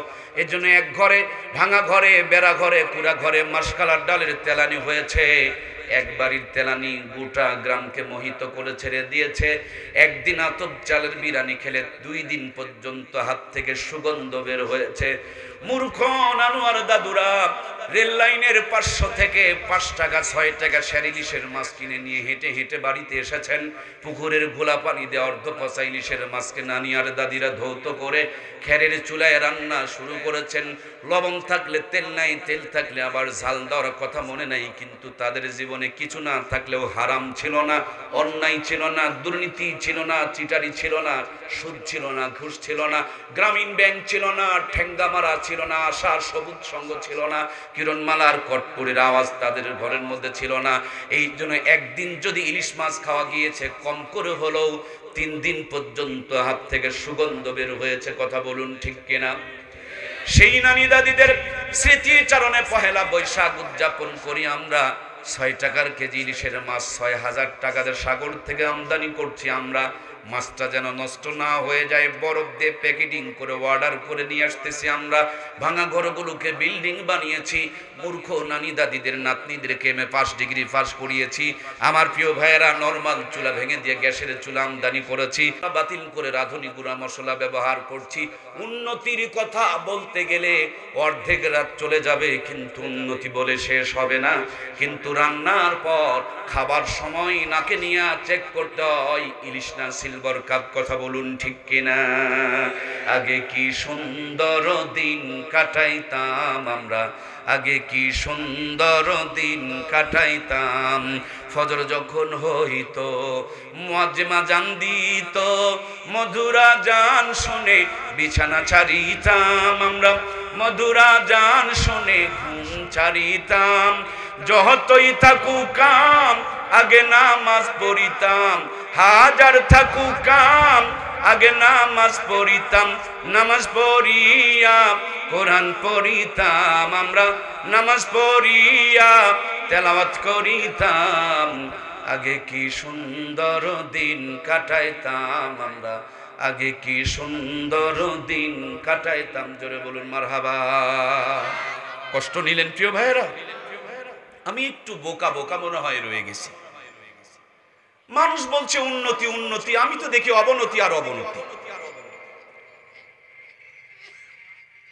এজন্য এক ঘরে ভাঙা ঘরে, বেড়া ঘরে, কুড়া ঘরে মাসকালার ডালের তেলানি হয়েছে। এক বাড়ির তেলানি গোটা গ্রামকে মোহিত করে ছেড়ে দিয়েছে। একদিন আতপ চালের বিরিয়ানি খেলে 2 দিন পর্যন্ত হাত থেকে সুগন্ধ বের হয়েছে। মূর্খ নানুয়ার দাদুরা রেল লাইনের 500 থেকে 5 টাকা 6 টাকা ইলিশের মাছ কিনে নিয়ে হেঁটে হেঁটে বাড়িতে এসেছেন। পুকুরের ঘোলা পানি দিয়ে অর্ধ পচা ইলিশের মাছকে নানিয়ার দাদিরা ধৌত করে খেরের চুলায় রান্না শুরু করেছেন। লবণ থাকলে তেল নাই, তেল থাকলে আবার ঝাল দেওয়ার কথা মনে নাই, কিন্তু তাদের জীবনে কিছু না থাকলেও হারাম ছিল না, অন্যায় ছিল না, দুর্নীতি ছিল না, চিটারি ছিল না, সুদ ছিল না, ঘুষ ছিল না, গ্রামীণ ব্যাংক ছিল না, ঠেঙ্গা মারা ছিল না, আশা সবুজ সঙ্গ ছিল না, কিরণমালার কটপুরের আওয়াজ তাদের ঘরের মধ্যে ছিল না। এই জন্য একদিন যদি ইলিশ মাছ খাওয়া গিয়েছে, কম করে হলেও 3 দিন পর্যন্ত হাত থেকে সুগন্ধ বের হয়েছে। কথা বলুন ঠিক কিনা? সেই নানি দাদিদের স্মৃতিচারণে পহেলা বৈশাখ উদযাপন করি আমরা। 6 টাকার কেজি ইলিশের মাছ 6000 টাকাদের সাগর থেকে আমদানি করছি আমরা। মাছটা যেন নষ্ট না হয়ে যায়, বরফ দিয়ে প্যাকেটিং করে অর্ডার করে নিয়ে আসতেছি আমরা। ভাঙা ঘরগুলোকে বিল্ডিং বানিয়েছি, মূর্খ নানি দাদিদের নাতনিদেরকে এমএ পাস ডিগ্রি পাস করিয়েছি। আমার প্রিয় ভাইয়েরা, নরমাল চুলা ভেঙে দিয়ে গ্যাসের চুলা আমদানি করেছি, বাতিল করে রাঁধুনি গুঁড়া মশলা ব্যবহার করছি। উন্নতির কথা বলতে গেলে অর্ধেক রাত চলে যাবে, কিন্তু উন্নতি বলে শেষ হবে না। কিন্তু রান্নার পর খাবার সময় নাকে নিয়ে চেক করতে হয় ইলিশ না সিলভার কাপ। কথা বলুন ঠিক কিনা? আগে কি সুন্দর দিন কাটাইতাম আমরা, আগে কি সুন্দর দিন কাটাইতাম। ফজর যখন হইতো মুয়াজ্জিমা জান দিত, মধুরা জান শুনে বিছানা ছাড়িতাম আমরা, মধুরা জান শুনে ঘুম ছাড়িতাম। যতই থাকুক কাম আগে নামাজ পড়িতাম, হাজার থাকুক কাম আগে নামাজ পড়িতাম। নামাজ পড়িয়া কোরআন পড়িতাম আমরা, নামাজ পড়িয়া তেলাওয়াত করিতাম। আগে কি সুন্দর দিন কাটাইতাম আমরা, আগে কি সুন্দর দিন কাটাইতাম। জোরে বলুন মারহাবা। কষ্ট নিলেন প্রিয় ভাইয়েরা? আমি একটু বোকা বোকা মনে হয় রয়ে গেছি। মানুষ বলছে উন্নতি উন্নতি, আমি তো দেখি অবনতি আর অবনতি।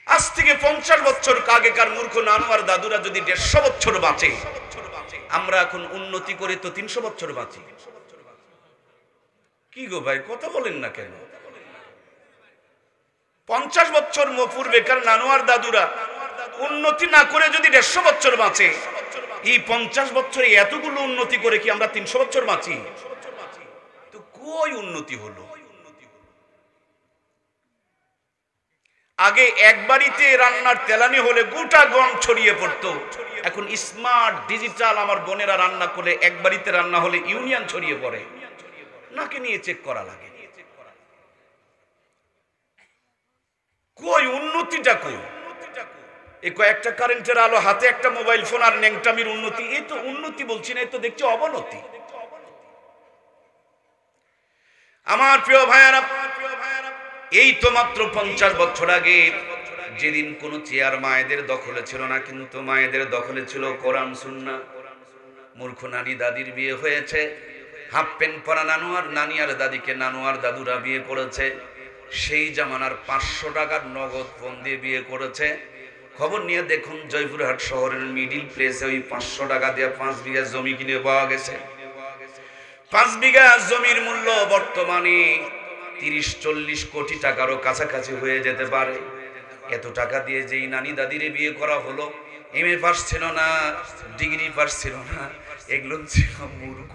আজ থেকে 50 বছর আগেকার মূর্খ নানু আর দাদুরা যদি 150 বছর বাঁচে, আমরা এখন উন্নতি করে তো 300 বছর বাঁচি। কি গো ভাই, কথা বলেন না কেন? 50 বছর পূর্বেকার নানু আর দাদুরা উন্নতি না করে যদি 150 বছর বাঁচে, এই 50 বছরে এতগুলো উন্নতি করে কি আমরা 300 বছর বাঁচি? তো কই উন্নতি হলো? আগে এক বাড়িতে রান্নার তেলানি হলে গোটা গ্রাম ছড়িয়ে পড়তো, এখন স্মার্ট ডিজিটাল আমার বোনেরা রান্না করলে এক বাড়িতে রান্না হলে ইউনিয়ন ছড়িয়ে পড়ে, নাকে নিয়ে চেক করা লাগে। কই উন্নতিটা কই? এই কয়েকটা কারেন্টের আলো, হাতে একটা মোবাইল ফোন আর ন্যাংটামির উন্নতি, এই তো উন্নতি বলছি না, এই তো দেখছি অবনতি। আমার প্রিয় ভাইয়ারা, এই তো মাত্র 50 বছর আগে, যেদিন কোনো চেয়ার মায়েদের দখলে ছিল না, কিন্তু মায়েদের দখলে ছিল কোরআন সুন্নাহ। মূর্খ নানি দাদির বিয়ে হয়েছে, হাফ প্যান্ট পরা নানু আর নানি আর দাদিকে নানু আর দাদুরা বিয়ে করেছে। সেই জামানার 500 টাকার নগদ ফোন দিয়ে বিয়ে করেছে। খবর নিয়ে দেখুন, জয়পুরহাট শহরের মিডিল প্লেসে ওই 500 টাকা দিয়ে 5 বিঘা জমি কিনে পাওয়া গেছে। 5 বিঘা জমির মূল্য বর্তমানে 30-40 কোটি টাকারও কাছাকাছি হয়ে যেতে পারে। এত টাকা দিয়ে যেই নানি দাদিরে বিয়ে করা হলো, এমএ পাস ছিল না, ডিগ্রি পাস ছিল না, এগুলো ছিল মূর্খ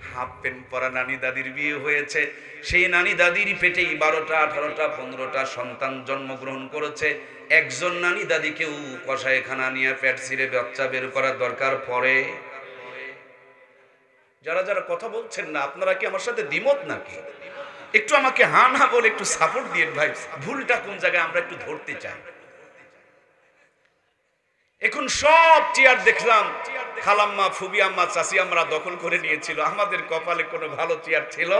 হাফ প্যান্ট পরা নানি দাদির বিয়ে হয়েছে। সেই নানি দাদির পেটেই 12টা 18টা 15টা সন্তান জন্মগ্রহণ করেছে। একজন নানি দাদিকেও কষাইখানা নিয়ে পেট ছিঁড়ে বাচ্চা বের করার দরকার পড়ে। যারা যারা কথা বলছেন না, আপনারা কি আমার সাথে দ্বিমত নাকি? একটু আমাকে হ্যাঁ না বলে একটু সাপোর্ট দিয়ে ভাই, ভুলটা কোন জায়গায় আমরা একটু ধরতে চাই। এখন সব চেয়ার দেখলাম খালাম্মা, ফুবি আম্মা, চাচি আমরা দখল করে নিয়েছিল। আমাদের কপালে কোনো ভালো চেয়ার ছিল?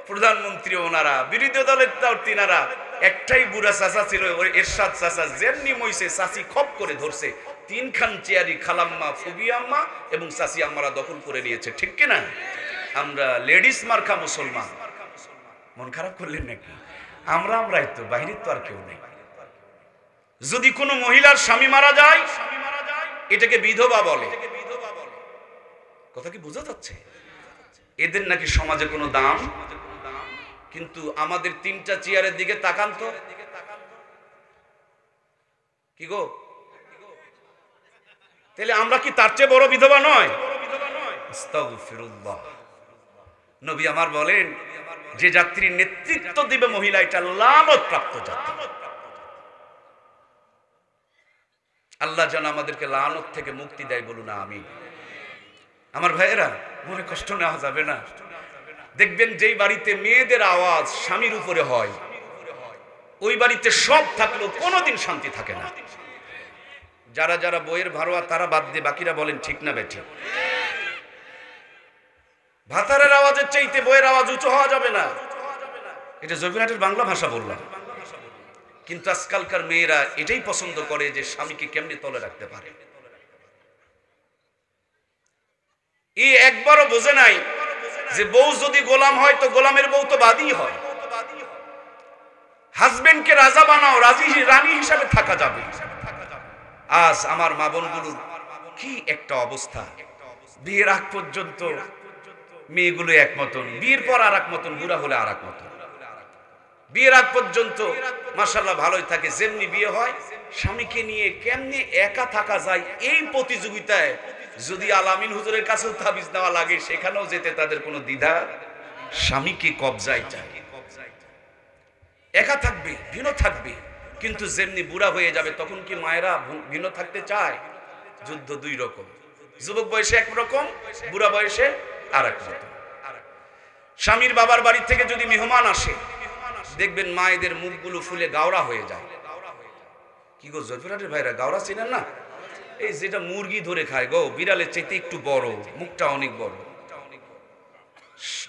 প্রধানমন্ত্রী ওনারা, বিরোধী দলের তিনারা, একটাই বুড়া চাচা ছিল, ওই এরশাদ চাচা, যেমনি মইছে চাচি খপ করে ধরছে। 3খান চেয়ারই খালাম্মা, ফুবি আম্মা এবং চাচি আম্মারা দখল করে নিয়েছে, ঠিক কিনা? আমরা লেডিস মার্কা মুসলমান। মন খারাপ করলেন নাকি? আমরাই তো, বাইরে তো আর কেউ নেই। যদি কোনো মহিলার স্বামী মারা যায়, এটাকে বিধবা বলে। কথা কি বোঝা যাচ্ছে? এদের নাকি সমাজে কোনো দাম। কিন্তু আমাদের 3টা চেয়ারের দিকে তাকান তো, কি গো? তাহলে আমরা কি তার চেয়ে বড় বিধবা নয়? আস্তাগফিরুল্লাহ। নবী আমার বলেন, যে যাত্রীর নেতৃত্ব দিবে মহিলা, এটা লানত প্রাপ্ত যাত্রী। আল্লাহ যেন আমাদেরকে লানত থেকে মুক্তি দেয়, বলুন আমিন। আমার ভাইয়েরা, মনে কষ্ট নেওয়া যাবে না। দেখবেন যেই বাড়িতে মেয়েদের আওয়াজ স্বামীর উপরে হয়, ওই বাড়িতে সব থাকলেও কোনোদিন শান্তি থাকে না। যারা যারা বইয়ের ভাড়া তারা বাদ দিয়ে বাকিরা বলেন ঠিক না বেঠিক? ভাতারের আওয়াজের চাইতে বইয়ের আওয়াজ উঁচু হওয়া যাবে না। এটা জয়পুরহাটের বাংলা ভাষা বললাম। কিন্তু আজকালকার মেয়েরা এটাই পছন্দ করে যে স্বামীকে কেমনে তলে রাখতে পারে। এই একবারও বোঝে নাই যে বউ যদি গোলাম হয় তো গোলামের বউ তো বাদী হয়। হাজবেন্ডকে রাজা বানাও, রানী হিসাবে থাকা যাবে। আজ আমার মা বোনগুলোর কি একটা অবস্থা, বিয়ের আগ পর্যন্ত মেয়েগুলো এক মতন, বিয়ের পর আর এক মতন, বুড়া হলে আর এক মতন। বিয়ের আগ পর্যন্ত মাশাআল্লাহ ভালোই থাকে, যেমনি বিয়ে হয় স্বামীকে নিয়ে কেমনে একা থাকা যায় এই প্রতিযোগিতায় যদি আলামিন হুজুরের কাছেও তাবিজ নেওয়া লাগে সেখানেও যেতে তাদের কোনো দ্বিধা। স্বামীকে কবজায় চায়, একা থাকবে, ভিন্ন থাকবে। কিন্তু যেমনি বুড়া হয়ে যাবে তখন কি মায়েরা ভিন্ন থাকতে চায়? যুদ্ধ দুই রকম, যুবক বয়সে একরকম, বুড়া বয়সে আর এক রকম। স্বামীর বাবার বাড়ি থেকে যদি মেহমান আসে দেখবেন মায়েদের মুখগুলো ফুলে গাওরা হয়ে যায়। কি গো জয়পুরহাটের ভাইরা গাওরা চিনেন না? এই যেটা মুরগি ধরে খায় গো, বিড়ালের চাইতে একটু বড়, মুখটা অনেক বড়,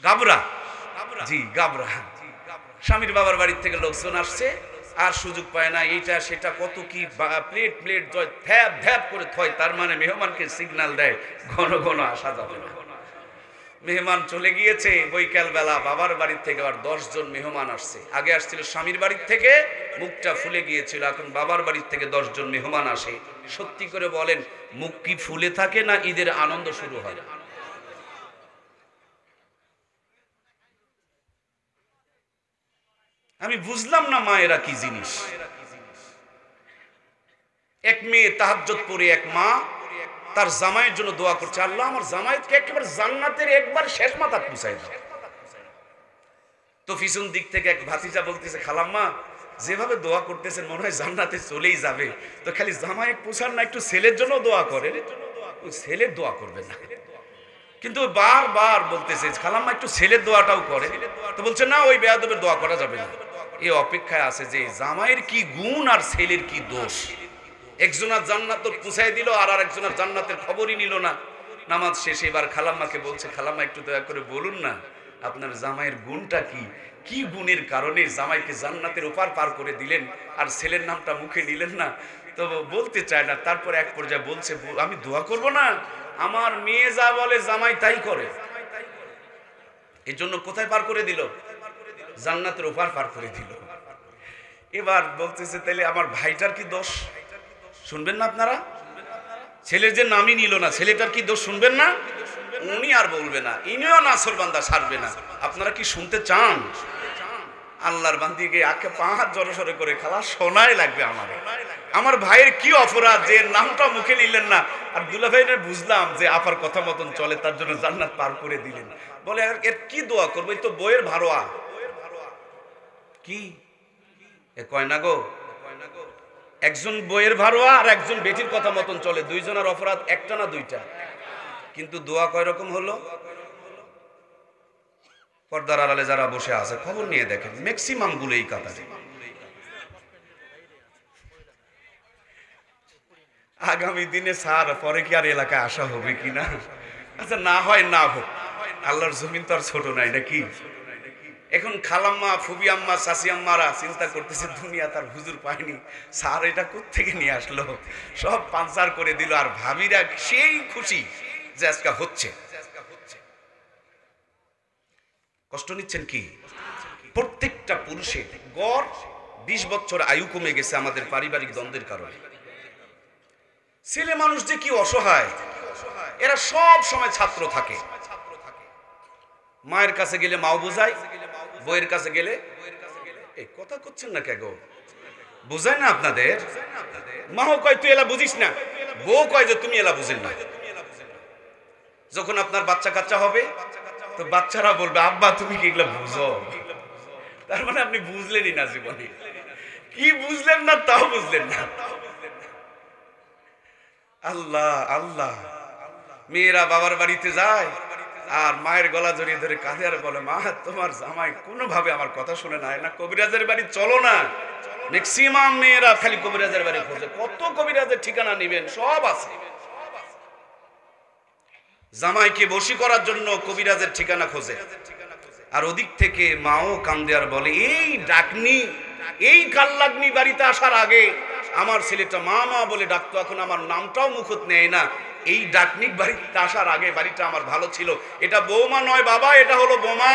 গাবরা। জি গাবরা। স্বামীর বাবার বাড়ি থেকে লোকজন আসছে আর সুযোগ পায় না, এইটা সেটা কত কি প্লেট প্লেট ধ্যাপ ধ্যাপ করে থয়। তার মানে মেহমানকে সিগন্যাল দেয় ঘন ঘন আসা যাবে না। মেহমান চলে গিয়েছে, বৈকাল বেলা বাবার বাড়ির থেকে আবার 10 জন মেহমান আসছে। আগে আসছিল স্বামীর বাড়ির থেকে, মুখটা ফুলে গিয়েছিল, এখন বাবার বাড়ির থেকে 10 জন মেহমান আসে। সত্যি করে বলেন, মুখ কি ফুলে থাকে না ঈদের আনন্দ শুরু হয়? আমি বুঝলাম না মায়েরা কি জিনিস। এক মেয়ে তাহাজ্জুদ পড়ে, এক মা তার জামাইয়ের জন্য দোয়া করছে, আল্লাহ আমার জামাইকে একেবারে জান্নাতের একবার শেষ মাথা পৌঁছায় দাও। তো পিছন দিক থেকে এক ভাতিজা বলতেছে, খালাম্মা যেভাবে দোয়া করতেছেন মনে হয় জান্নাতে চলেই যাবে, তো খালি জামাই পৌঁছান না, একটু ছেলের জন্য দোয়া করেন। ওই ছেলের দোয়া করবে না, কিন্তু বারবার বলতেছে খালাম্মা একটু ছেলের দোয়াটাও করে। তো বলছে না, ওই বেয়াদবের দোয়া করা যাবে না। এই অপেক্ষায় আছে যে জামাইয়ের কি গুণ আর ছেলের কি দোষ। একজনের জান্নাত পুছাই দিল আর আরেকজনের জান্নাতের খবরই নিল না। নামাজ শেষে এবার খালাম্মাকে বলছে, খালাম্মা একটু দয়া করে বলুন না আপনার জামাইয়ের গুণটা কি, কি গুণের কারণে জামাইকে জান্নাতের ওপার পার করে দিলেন আর ছেলের নামটা মুখে নিলেন না? তো বলতে চায় না। তারপর এক পর্যায়ে বলছে, আমি দোয়া করব না, আমার মেয়ে যা বলে জামাই তাই করে। এই জন্য কোথায় পার করে দিল? জান্নাতের ওপার পার করে দিল। এবার বলতেছে, তাহলে আমার ভাইটার কি দোষ? শুনবেন না আপনারা? ছেলের যে নামই নিল না, ছেলেটার কি দোষ শুনবেন না? উনি আর বলবে না, ইনিও নাছরবান্দা সারবে না। আপনারা কি শুনতে চান? আল্লাহর বান্দিকে আঁকে পাহাড় জড়সড়ে করে খালা শোনাই লাগবে। আমার ভাইয়ের কি অপরাধ যে নামটা মুখে নিলেন না? আর দুলা ভাইয়ের বুঝলাম যে আপার কথা মতন চলে, তার জন্য জান্নাত পার করে দিলেন। বলে এর কি দোয়া করবো, এই তো বইয়ের ভাড়োয়া। কি এ কয় না গো, একজন বইয়ের ভাড়োয়া আর একজন বেটির কথা মতন চলে, দুইজনের অপরাধ একটা না দুইটা। কিন্তু দোয়া কয় রকম হলো? পর্দার আড়ালে যারা বসে আছে খবর নিয়ে দেখেন, ম্যাক্সিমাম গুলো এই কাতারে। আগামী দিনে স্যার পরে কি আর এলাকায় আসা হবে কিনা? আচ্ছা না হয় না হোক, আল্লাহর জমিন তো আর ছোট নাই নাকি? এখন খালাম্মা, ফুবি আম্মা, চাচি আম্মারা চিন্তা করতেছে দুনিয়া তার হুজুর পায়নি, স্যার এটা কোত্থেকে নিয়ে আসলো, সব পাঞ্চার করে দিল। আর ভাবিরা সেই খুশি যে আজকে হচ্ছে। কষ্ট নিচ্ছেন কি? প্রত্যেকটা পুরুষের গড় 20 বছর আয়ু কমে গেছে আমাদের পারিবারিক দ্বন্দ্বের কারণে। ছেলে মানুষ যে কি অসহায়, এরা সব সময় ছাত্র থাকে। মায়ের কাছে গেলে মাও বোঝায়, বইয়ের কাছে গেলে এই কথা করছেন না কে গো, বোঝায় না আপনাদের? মাও কয় তুই এলা বুঝিস না, বউ কয় যে তুমি এলা বুঝেন না। যখন আপনার বাচ্চা কাচ্চা হবে তো বাচ্চারা বলবে আব্বা তুমি কি এগুলা বুঝো? তার মানে আপনি বুঝলেনই না জীবনে। কি বুঝলেন না তাও বুঝলেন না। আল্লাহ আল্লাহ। মেয়েরা বাবার বাড়িতে যায় আর মায়ের গলা জড়িয়ে ধরে কাঁদে আর বলে, মা তোমার জামাই কোনোভাবে আমার কথা শুনে না, কবিরাজের বাড়ি চলো না। ম্যাক্সিমাম মেয়েরা খালি কবিরাজের বাড়ি খোঁজে, কত কবিরাজের ঠিকানা নিবেন, সব আছে। জামাইকে বশী করার জন্য কবিরাজের ঠিকানা খোঁজে। আর ওদিক থেকে মাও কান্দে আর বলে, এই ডাকনি, এই কাল্লাগ্নি বাড়িতে আসার আগে আমার ছেলেটা মা মা বলে ডাকতো, এখন আমার নামটাও মুখত নেয় না। এই ডাকনিক বাড়িতে আসার আগে বাড়িটা আমার ভালো ছিল। এটা বৌমা নয় বাবা, এটা হলো বোমা।